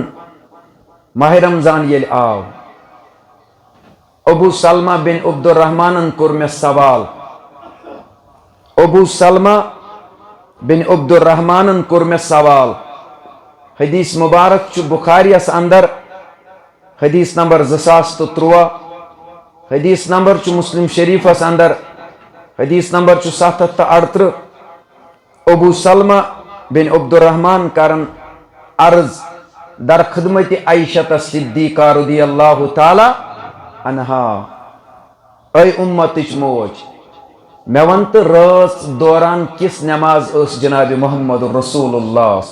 माह रमजान ये आव अबू सलमा बिन अब्दुर्रहमान कोर मे सवाल अबू सलमा बिन अब्दुर्रहमान कोर मे सवाल हदीस मुबारक छु बुखारियस अंदर हदीस नंबर 2013 हदीस नंबर छु मुस्लिम शरीफस अंदर हदीस नंबर छु 738 अबू सलमा बिन अब्दुर्रहमान करन अर्ज दर खिदमत आयशत सिद्दीका रदियल्लाहु ताला अन्हा ऐ उम्मतिच मोज मे वन तो रात दौरान किस नमाज जनाब मोहम्मद रसूलुल्लाह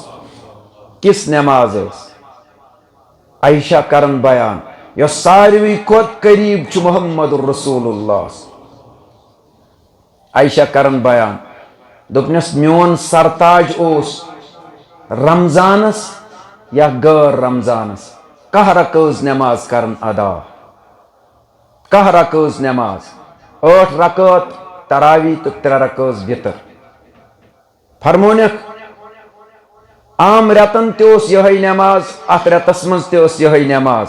किस नमाज आयशा करन बयान यो सारवी खोत करीब छु मोहम्मद रसूलुल्लाह आयशा करन बयान दोपनस मोन सरताज ओस रमजानस या गैर रमजानस कह रकज नमाज करन अदा कह रकज नमाज 8 रकत तरावी तो 3 रकज वितर फरमोनक आम रतन तोस यही नमाज अत रतस मज तोस यही नमाज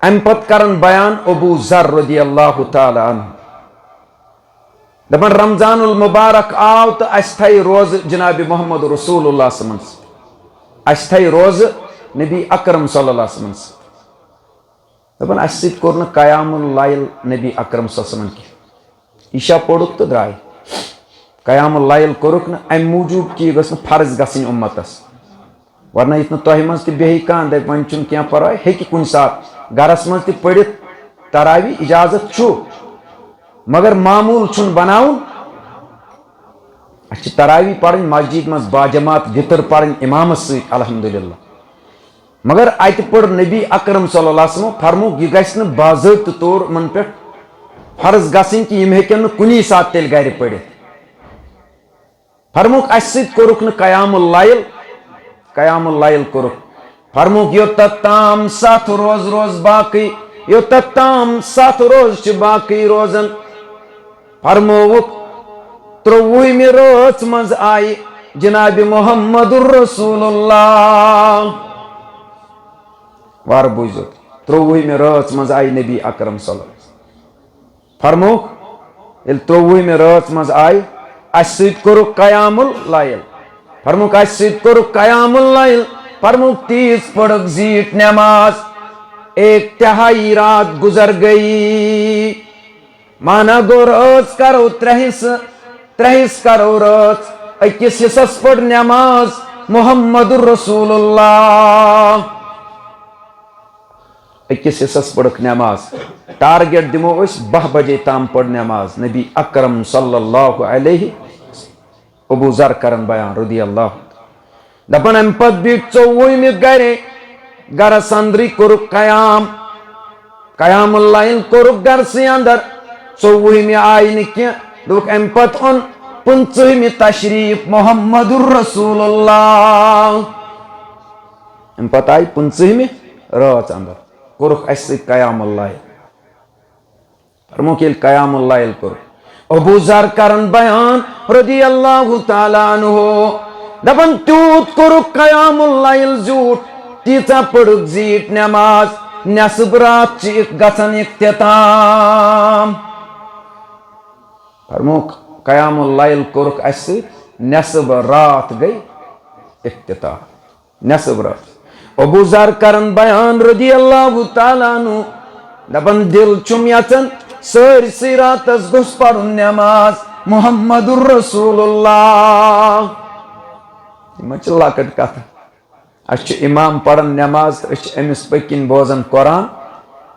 अम पत करन बयान अबू जर रदियल्लाहु ताला अन्हु दपन रमजानुल मुबारक आव तो अस थी रोज जनाब मोहम्मद रसूलुल्लाह मन अस थी रोज नबी अकरम सल्लल्लाहु अलैहि वसल्लम दपन अस कोर कयामुल लाइल नबी अकरम सल्लल्लाहु अलैहि वसल्लम ईशा पोड़ुक तो द्राय कयामुल लाइल कोरुक न अम मूजूब कि गस फर्ज गसिन उम्मतस वरना इत तह मज बेह कान दप वन चुन क्या परवाह हेकि कुन सात गरस मज पढ़ित तरावी इजाजत छु मगर मामूल छुन बनाउन अच्छी तरावी पढ़ मस्जिद मज बाजमात वितर पढ़ इमामस सत अल्हम्दुलिल्लाह मगर अत पढ़ नबी अकरम सल्लल्लाहु अलैहि वसल्लम फरमोक यह गस बाज़ाब्त तौर मन पे फर्ज गसिन कि यम हेकन कुनी सात तेल गर पढ़ित फरमोक अस सत कोरुक न कयामुल लाइल कोरुक फरमोक योत्तत ताम 7 रोज रोज बाकी योत्तत ताम 7 रोज बाकी रोजन फरमोवुक 23 रात मज आई जनाब मोहम्मद रसूलुल्लाह वार बुझो 23 रात मज आई नबी अकरम सल्लल्लाहु फरमोक 23 रात मज आई अस कोरुक कयामुल लाइल फरमोक अस कोरुक कयामुल लाइल फरमोक 30 पढ़क जीट नमाज 1/3 रात गुजर गई माना गो रात करो 23 करो रात 21 हिस्सस पढ़ नमाज मोहम्मद रसूलुल्लाह 21 हिस्सस पढ़ नमाज टारगेट दिमो 12 बजे ताम पढ़ नमाज नबी अकरम सल्लल्लाहु अलैहि अबू जर करन बयान रदी अल्लाह दपन अम पत बीट 24 गरे गरस अंदरी कोरुक कयाम कयामुल्लाह कोरुक गरस अंदर 24 आई न दुख अम पत ओन 15 तशरीफ मोहम्मदुर रसूलुल्लाह अम पत आई 15 रात अंदर कोरुक अस कयामुल्लाह फरमो कयामुल्लाह कोरुक अबू जर करन बयान रदी अल्लाह ताला अन्हु दपन तूत कोरुक कयामुल्लाह झूठ तीचा पड़ुक जीट नमाज नसब रात गसन इख्तिताम फरमुक कयामुल्लाह कोरुक अस नसब रात गई इख्तिताम नसब रात अबू जर करन बयान रदी अल्लाह ताला अन्हु दपन दिल चुम यचन सरसी रात गुस पढ़ुन नमाज मोहम्मदुर रसूलुल्लाह लकट कथ अस इमाम पढ़न नमाज तो अमिस पकिन बोजन कुरान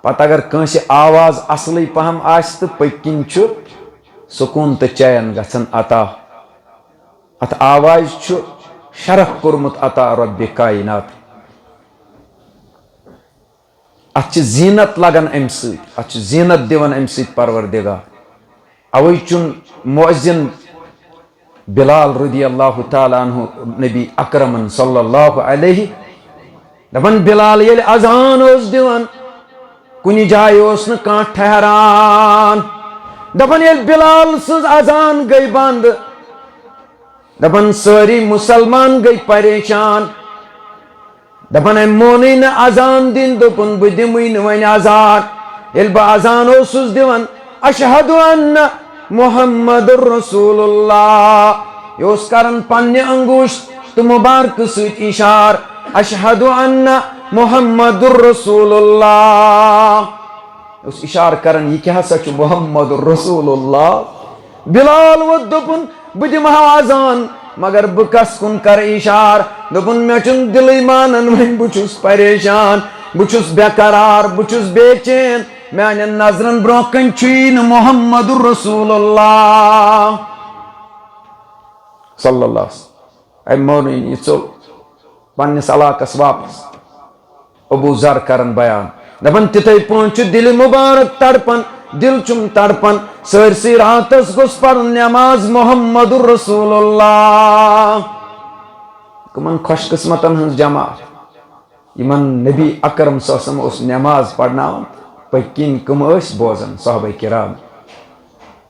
पत अगर कंसे आवाज असल पहम आस तो पकिन सुकून तो चैन गसन अता अत आवाज शरफ कोर्मुत अता रब्बि कायनात अत जीनत लगन अम जीनत दिवन अम परवरदिगार अवै चुन मुअज्जिन बिलाल रदी अल्लाह ताला अन्हु नबी अकरमन सल्लल्लाहु अलैहि दपन बिलाल ये अजान दिवन कुनि जाय न कां ठहरान दपन ये बिलाल सज अजान गई बंद दपन सारी मुसलमान गई परेशान दपन मोन न अजान दिन दोपन बह दिमई वन अजान ये बह अजान दिवन अशहदु अन्न मोहम्मदुर रसूलुल्लाह योस करन पन्ने अंगूश तो मुबारक सत इशार अशहदु अन्न मोहम्मदुर रसूलुल्लाह उस इशार करन यह क्या सच मोहम्मदुर रसूलुल्लाह बिलाल वो दोपन बह दिमहा अजान मगर बह कस कुन कर इशार दोपन मे चुन दिल मानन वन बहुस परेशान बहुस बेकरार बहुस बेचैन मान नजरन ब्रो कन मोहम्मदुर रसूलुल्लाह सल्लल्लाहु अम मोन यह चल पन्निस इलाकस वापस अबू जर करन बयान दपन तिथे पे दिल मुबारक तड़पन दिल चुम तड़पन सरसी रातस गुस पढ़ुन नमाज मोहम्मदुर रसूलुल्लाह कमन खुशकिस्मतन हज जमात इमन नबी अकरम सल्लल्लाहु अलैहि वसल्लम नमाज पढ़नावन पकिन कम बोजन साहबा किराम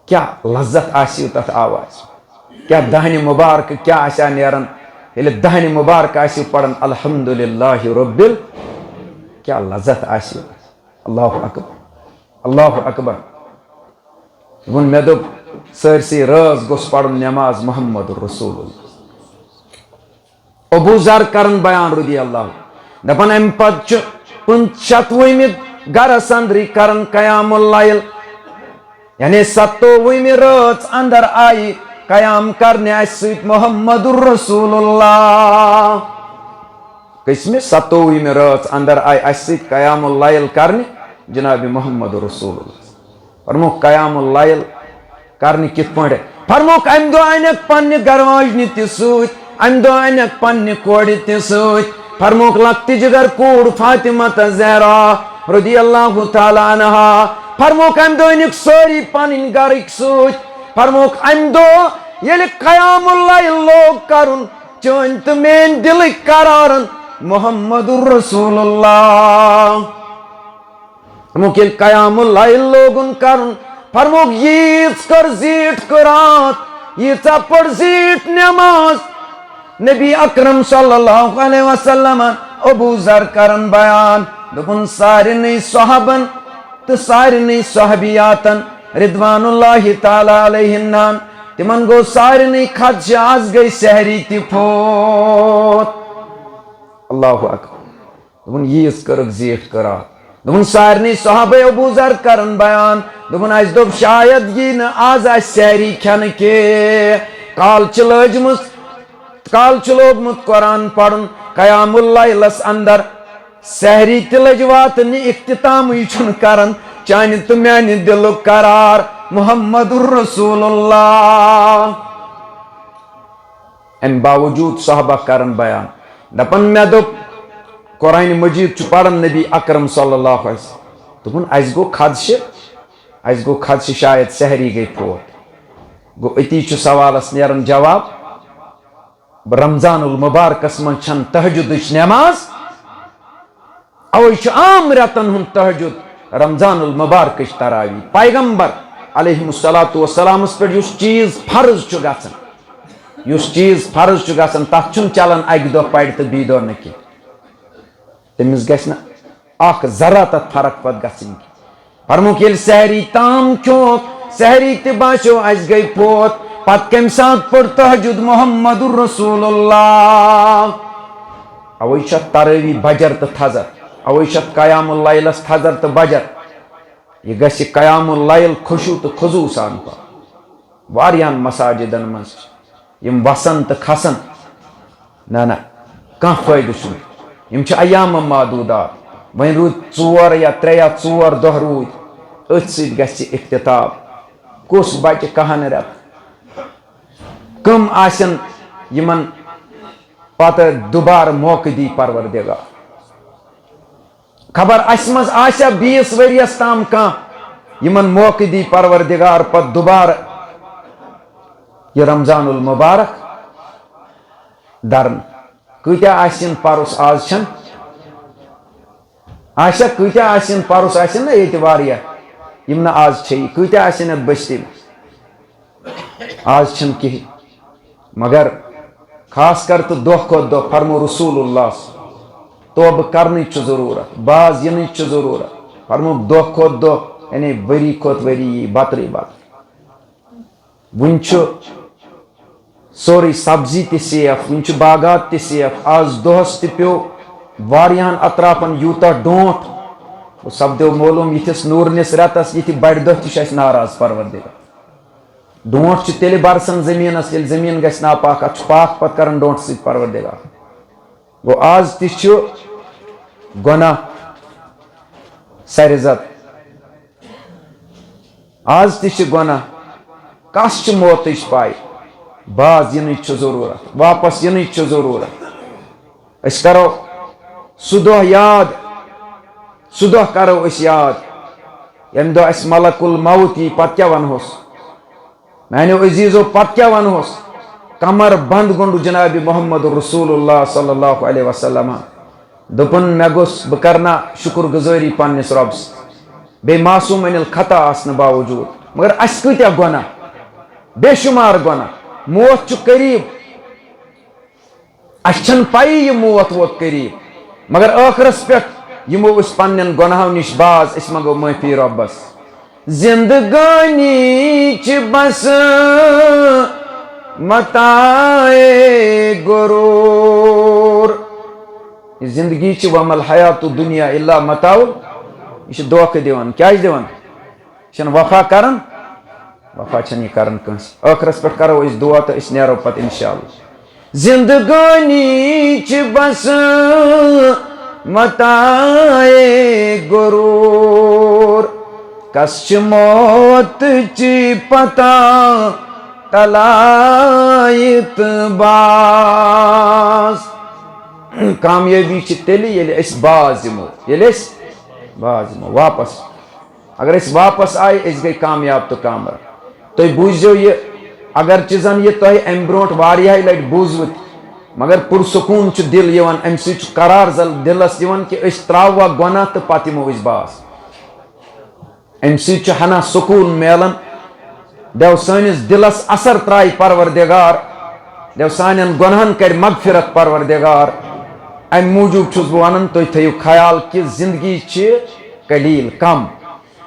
क्या लज्जत आसी तथ आवाज क्या दहन मुबारक क्या आसा नेरन ये दहन मुबारक आसी पढ़न अल्हम्दुलिल्लाह रब्बिल क्या लज्जत आसी अल्लाहु अकबर अल्लाहु अकबर वन मे दोप सरसी राज गोस पढ़ुन नमाज मोहम्मदुर रसूलुल्लाह अबू जर करन बयान रदी अल्लाह दपन अम पत 75 गरस अंदरी करन कयामुल्लाह यानी 27 रात अंदर आई कयाम करने अस मोहम्मदुर रसूलुल्लाह किसमें 27 रात अंदर आई अस कयामुल्लाह करने जनाब मोहम्मदुर रसूलुल्लाह फरमो कयामुल्लाह करने कित पे फरमो अम दो अनक पन्ने गरवाजन तथ अम दो अनक पन्ने कोड़ तथ फरमोक लक्ति जिगर कूड़ फातिमा ज़हरा रदी अल्लाह ताला अन्हा फरमोक अम दो अनक सारी पन्न गरक सत फरमोक अम दो ये कयामुल्लाह लोग करुन चन तो मेन दिल करारन मोहम्मदुर रसूलुल्लाह फरमोक ये कयामुल्लाह लोगन करुन फरमोक यीज कर जीट करात ये पढ़ जीट नमाज नबी अकरम सल्लल्लाहु अलैहि वसल्लम अबू जर करन बयान दोपन सारे सहाबन तो सारे सहबियातन रिदवानुल्लाहि ताला अलैहिन्नान तिमन गो सारे खदश आज गई सहरी तिफोत अल्लाहु अकबर दोपन यीज कर जीट करा दोपन सारे सहाबे अबू जर करन बयान दोपन अस दोप शायद यी न आज सहरी खन के काल लजमस काल लोगमुत कुरान पढ़न कयामुल्लाह अंदर सहरी तिलज वातन इख्तिताम करन चान तो म्यान दिल करार मोहम्मदुर रसूलुल्लाह अम बावजूद साहबा करन बयान दपन मे दोप कुरान मजीद पढ़न नबी अकरम सल्लल्लाहु अलैहि वसल्लम दोपन अस गो खदशे शायद सहरी गई फोत गो अती सवालस नेरन जवाब रमजानुल मुबारकस मन छन तहज्जुद नमाज अवै आम रतन हुन तहज्जुद रमजानुल मुबारक तरावी पैगंबर अलैहिस्सलातु वस्सलामस पे युस चीज फर्ज छु गसन युस चीज फर्ज छु गसन तथ छु चलन अक दो पड़ तो बी दो न कि तमिस गस न अख जरा तथ फर्क पत गसिन फरमुक येल सहरी ताम चोक सहरी ते बाशो अस गई पोत पत कम साथ पढ़ तहज्जुद मुहम्मदुर रसूलुल्लाह अवै छ तरावी बजर तो थजर अवै छ कयामुल लैलस थजर तो बजर यह गस कयामुल लैल खुशू तो खुजू सान पा वारियान मसाजिदन मस यम वसन तो खसन ना ना कह फायदे छु यम छ अयाम मादूदा वन रूद 4 या 3 या 4 दह रूद अथ सत गस इख्तिताब कुस बच्चे कहन रत कम आसन यमन पत दोबार मौके दी परवरदिगार खबर असमज आशा 20 वरियस ताम कह यमन मौके दी परवरदिगार पत दोबार ये रमजानुल मुबारक दरन कत्या आसिन पारुस आज छन आशा कत्या आसिन पारुस आसिन ना ये वारिया यम ना आज छे कत्या आसिन बस्ती आज छन कहीं मगर खास कर तो दोह खो दो फरमो रसूलुल्लाह तोब करने जरूरत बाज इन जरूरत फरमो दोह खो दो यानी वरी खोत वरी बतरी बत वन सोरी सब्जी ते सेफ वन बागात ते सेफ आज दोहस ते प्यो वारियान अतराफन यूता डोंट सपदो मालूम यिथिस नूरनिस रतस यिथि बड़ दोह ति नाराज परवरदिगार डोंट तेल बरसन जमीनस ये जमीन गस नापाक अत पाक पत कर डोंट सत परवरदिगार गो आज ति गुनाह सरिजत आज ति गुनाह कस मौत पाई बाज इन जरूरत वापस इन जरूरत अस करो सुदह याद सुदह करो अस याद यम दो अस मलकुल मौत यी पत क्या वनहोस मैंने अजीजो पत क्या वनहोस कमर बंद गोंडु जनाब मोहम्मद रसूलुल्लाह सल्लल्लाहु अलैहि वसल्लम दोपन मे गोस बह करना शुक्र गुजारी पन्निस रब्स बे मासूम अनिल खता आसने बावजूद मगर अस कत्या गुनाह बेशुमार गुनाह मौत छु करीब अस छन पाई ये मौत वोत करीब मगर आखरस पे यमो उस पन्न गुनाहों निश बाज अस मंगो माफी रब्बस जिंदगानी च बस मताए गुरूर जिंदगी च वमल हयातु दुनिया इल्ला मताउल यह धोखे दिवान क्या दिवान यह वफा करन वफा छन यह करन कंस आखरस पे करो इस दुआ तो इस नेरो पत इंशाअल्लाह जिंदगानी च बस मताए गुरूर कस मौत ची पता तलायत बास कामयाबी तेल ये बाज दिमो वापस अगर अस वापस आए अस गई कामयाब तो कामर तो बूझो ये अगर चीजन ये तुह अम ब्रोट वारिया लट बूझवत मगर पुरसकून दिल यवान अम सत करार जल दिलस दिवान कि अस त्रावा गुनाह तो पत यमो अस बास अम सत हना सुकून मेलन देव सानिस दिलस असर त्राय परवरदिगार देव सानियन गुनाहन कर मगफिरत परवरदिगार अम मूजूब छुस बह वन तुम थो ख्याल कि जिंदगी कलील कम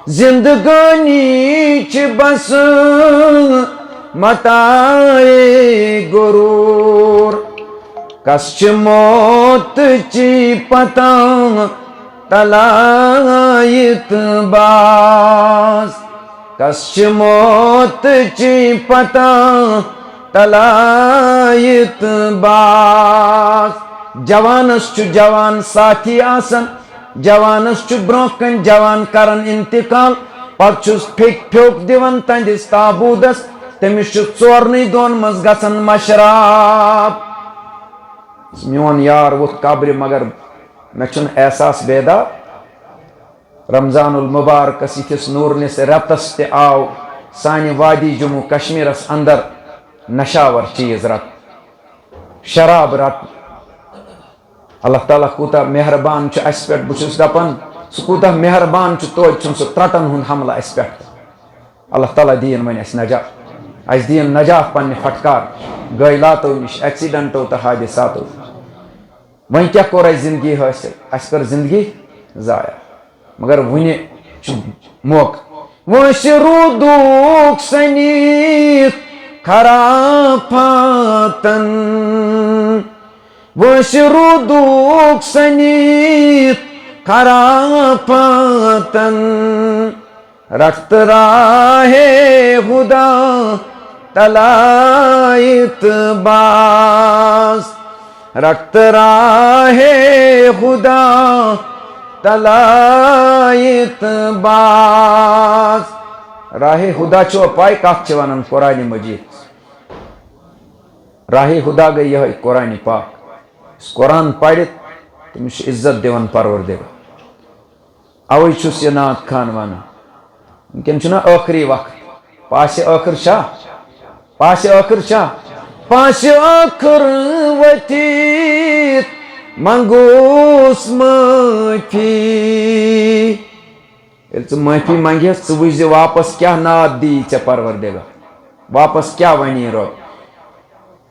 जिंदगानी च बस मताए गुरूर कस मौत ची पता तलायत बास कस मौत ची पता तलायत बास जवानस छु जवान साथी आसन जवानस छु ब्रोकन जवान करन इंतकाल पत फेक फ्योक दिवन तंदिस ताबूदस तमिस चोरन दोन मज गसन मशराब मोन यार वोत कब्र मगर मे एहसास बेदा रमजानुल मुबारकस यिस नूरनिस रतस ते आव सानि वादी जम्मू कश्मीरस अंदर नशावर चीज रत शराब रत अल्लाह ताला कूता मेहरबान अस पे बहुत दपान सह कूता मेहरबान तोज सह त्रटन हुंद हमला अस पे अल्लाह ताला दीन वन अस नजात अस दीन नजात पन्ने फटकार गैलातो निश एक्सीडेंटो तो हादिसातो वन क्या कोर जिंदगी हासिल अस कर जिंदगी जाया मगर वुने मौक वशरुदुक सनीत खराफातन वशरुदुक सनीत खराफातन रक्त राहे खुदा तलाइत बास रक्त राहे खुदा तलाइत बास राहे खुदा चो पाई कथ वनान कुरान मजीद राहे खुदा गई यह कुरान पाक कुरान पढ़ तमिस इज्जत दिवान परवरदिगार अवै छुस यह नात खान वन वनकन आखिरी वक्त पास आखिर पास आखिर पास आखिर वतीत मंगोस माफी माफी मंगे वुझ वापस क्या नात दी चे परवरदिगार वापस क्या वनी रो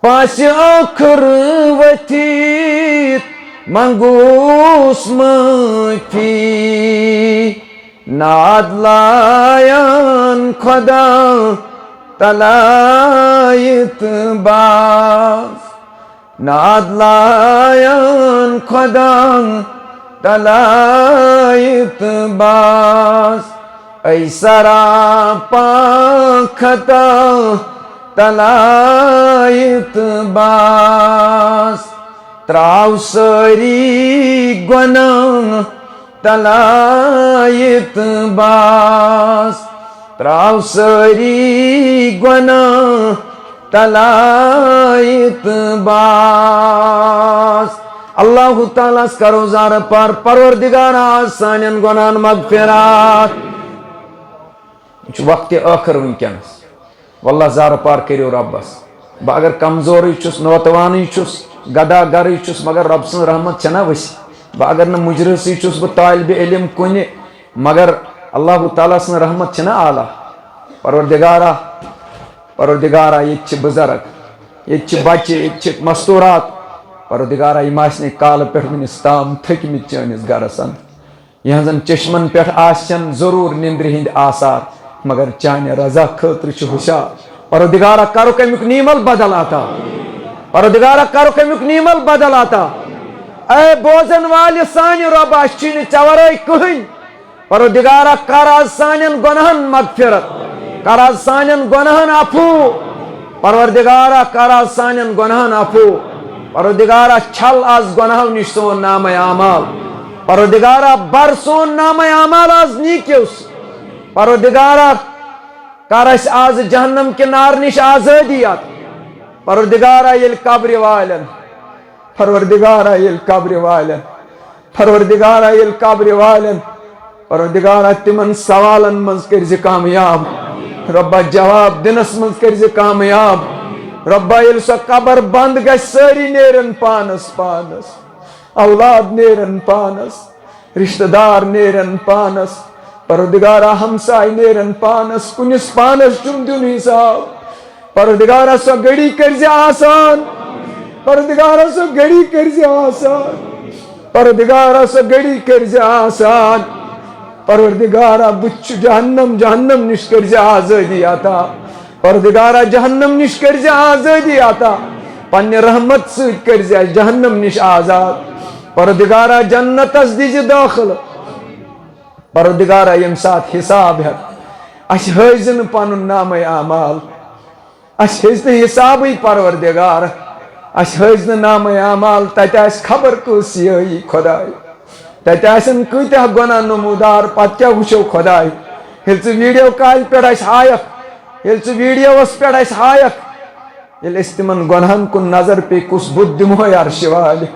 पास आखिर वतीत मंगोस माफी नाद लायन खुदा तलाइत बास नाद लायन खुदा तलाइत बास ऐसरा पाखता तलाइत बास त्राव सरी गुना तलाइत बास त्राव सरी गुना तलाइत बास अल्लाह ताला करो जार पर परवरदिगार सानन गुनान मगफिरात वक्त आखिर वनकस वल्लाह जार पार करो रब्बस बह अगर कमजोर नौतवान गदा गर मगर रब सं रहमत छना वसी बह अगर न मुजरस बह तालिब इल्म कुन मगर अल्लाह ताला सं रहमत छना आला परवरदिगारा परवरदिगारा ये बुजुर्ग ये बच्चे ये मस्तूरात परवरदिगारा यम काल पे वनिस ताम थकमित चनिस गरस यहजन चश्मन पे आसन जरूर निंद्र हिंद आसार मगर चाने रजा खतर हुशार परवरदिगारा करो कमुक नीमल बदल आता परवरदिगारा करो कमुक नीमल बदल आता ऐ बोजन वाल सान रब चवर कहन परवरदिगारा कर सान गुनहन मगफिरत कर सान गुनहन अफू परवरदिगारा कर सान गुनहन अफू परवरदिगारा छल आज गुनाहों निश सोन नाम आमाल परवरदिगारा बर सोन नाम आमाल आज नीक्योस परवरदिगारा कर आज जहन्नम के नार निश आजादियत परवरदिगारा येल कब्र वालन परवरदिगारा येल कब्र वालन परवरदिगारा येल कब्र वालन परवरदिगारा तिमन सवालन मज कर कामयाब रब्बा जवाब दिनस मज कर कामयाब रब्बा येल सो कबर बंद ग सारी नेरन पानस पानस औलाद नेरन पानस रिश्तेदार नेरन पानस परवरदिगारा हमसाय नेरन पानस कुनिस पानस चुम दुन हिसाब परवरदिगारा सो गड़ी कर आसान परवरदिगारा सो गड़ी कर आसान परवरदिगारा सो गड़ी कर आसान परवरदिगारा बुच्छ जहन्नम जहन्नम निश कर आजादी आता परवरदिगारा जहन्नम निश कर आजादी आता पन्ने रहमत सत कर जहन्नम निश आजाद परवरदिगारा जन्नतस दीज दाखिल परवरदिगारा यम साथ हिसाब है अस हजन पन नाम आमाल अस हज हिसाब परवरदिगार अस हज नाम आमाल तत खबर कस यही खुदाय तत कत्या गुना नमूदार पत क्या वो खुदाय वीडियो कॉल पे हायक ये वीडियोस पे हायक ये तिमन गुनहन कुन नजर पे कुछ बुद्ध दिमो यार शिवाली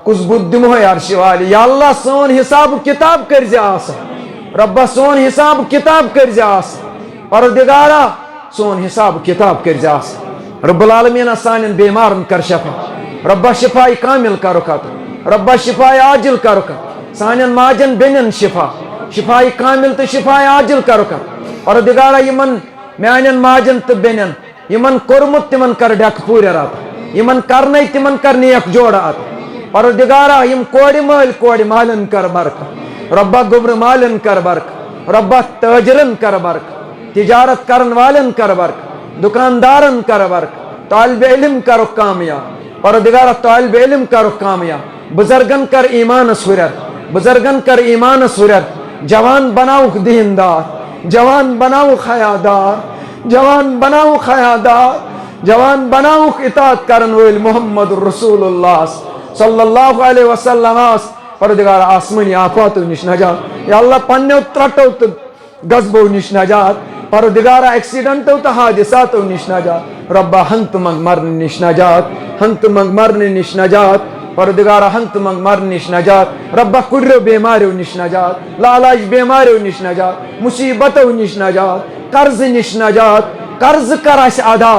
कुछ बुद्ध दिमो यार शिवाली या अल्लाह सोन हिसाब किताब कर रब्बा सोन हिसाब किताब कर परदिगारा सोन हिसाब किताब कर रब्बुल आलमीन सान बेमारन कर शफा रब्बा शिफाई कामिल करुकत रब्बा शिफाई आजिल करुकत सान माजन बेनन शिफाई कामिल तो शिफाई आजिल करुकत परदिगारा यमन म्यान माजन तो बेनन यमन कोरमुत तिमन कर ढक पूरे रात यमन करने तिमन कर नेक जोड़ात परदिगारा यम कोड़ मालन कर बरक रब्बा गुब्र मालन कर बरक रब्बा ताजरन कर बरक तिजारत करन वालन कर बरक दुकानदारन कर बरक तालिब इल्म करो कामयाब परदिगारा तालिब इल्म करो कामयाब बुजुर्गन कर ईमान सुरत बुजुर्गन कर ईमान सुरत जवान बनाओ दीनदार जवान बनाओ खयादार जवान बनाओ खयादार जवान बनाओ इताअत करन वल मोहम्मद रसूलुल्लाह सल्लल्लाहु अलैहि वसल्लम परदिगार आसमानी आफात निश नजात या अल्लाह पन्ने त्रटो तो गजबो निश नजात परदिगार एक्सीडेंट तो हादिसात निश नजात रब्बा हंत मंग मरने निश नजात हंत मंग मरने निश नजात परदिगार हंत मंग मरने निश नजात रब्बा कुर्रो बीमारियों निश नजात लालाज बीमारियों निश नजात मुसीबतों निश नजात कर्ज निश नजात कर्ज कर अदा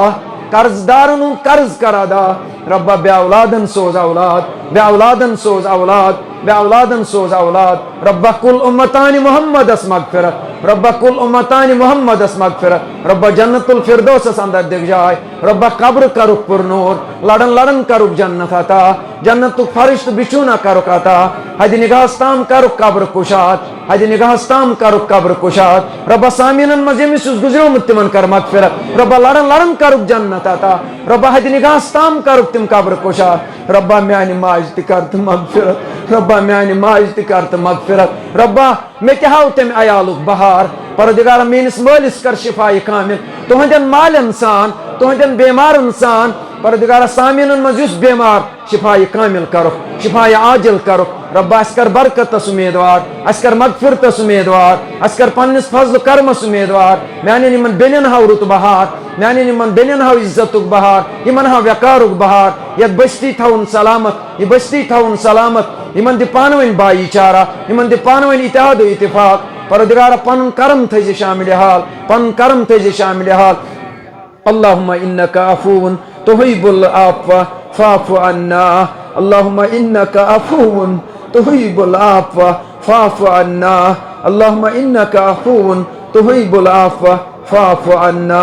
कर्जदारन कर्ज कर अदा रब्बा बे औलादन सोज औलाद बे औलादन सोज औलाद बे औलादन सोज औलाद रब्बा कुल उम्मतानी मोहम्मद अस मगफिरत रब्बा कुल उम्मतानी मोहम्मद अस मगफिरत रब्बा जन्नतुल फिरदौस अस अंदर दिख जाए रब्बा कब्र करुक पुरनूर लड़न लड़न करुक जन्नत अता जन्नतुक फरिश्त बिछूना करुक अता हज निगाहस्ताम करुक कब्र कुशात हज निगाहस्ताम करुक कब्र कुशात रब्बा सामीनन मजिमिस गुजरो मुत्तिमन कर मगफिरत रब्बा लड़न लड़न करुक जन्नत अता रब्बा हज निगाहस्ताम करुक तिम कब्र कुशात रब्बा म्यानी माज तिकरत मगफिरत रब्बा म्यानी माज तिकरत मगफिरत रब्बा मे क्या तम अयालुक बहार परदिगार मेनिस मालिस कर शिफाई कामिल तुहंदन मालन सान तुहंदन बेमारन सान परदिगार सामीनन मजुस बेमार शिफाई कामिल करो शिफाई आजिल करो रब्बा अस्कर बरकत उम्मीदवार अस्कर मगफिरत उम्मीदवार अस्कर पन्निस फजल कर्मस उम्मीदवार मैंने निमन बेनन हाव रुत बहार मैंने निमन बेनन हाव इज्जतुक बहार यमन हाव व्याकारुक बहार यद बस्ती थाउन सलामत ये बस्ती थाउन सलामत यमन दि पानवन बाई चारा यमन दि पानवन इत्तेहाद इत्तेफाक परदिगार पन करम थे शामिल हाल पन करम थे शामिल हाल अल्लाहुम्मा इन्नका अफून तुहिब्बुल अफ़्व फ़अफ़ु अन्ना अल्लाहुम्मा इन्नका अफून तुहिब्बुल अफ़्व फ़अफ़ु अन्ना अल्लाहुम्मा इन्नका अफून तुहिब्बुल अफ़्व फ़अफ़ु अन्ना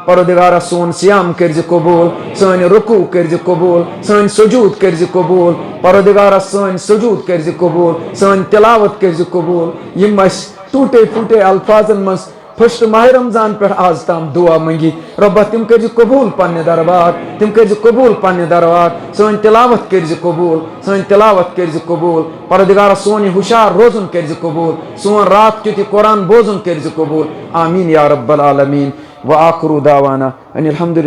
परदिगार सोन सियाम कर्ज कबूल सान रुकू कर्ज कबूल सान सुजूद कर्ज कबूल परदिगार सान सुजूद कर्ज कबूल सान तिलावत कर्ज कबूल यम टूटे फूटे अल्फाजन मज फर्स्ट माह रमजान पे आज तम दुआ मंगी रब्बा तिम कर्ज कबूल पन्ने दरबार तिम कर्ज कबूल पन्ने दरबार सान तिलावत कर्ज कबूल सान तिलावत कर्ज कबूल परदिगार सोन हुशार रोजन कर्ज कबूल सोन रात क्योंकि कुरान बोजन कर्ज कबूल आमीन या रब्बल आलमीन व आखिरु दावाना अनिल हम्दुलिल्लाह।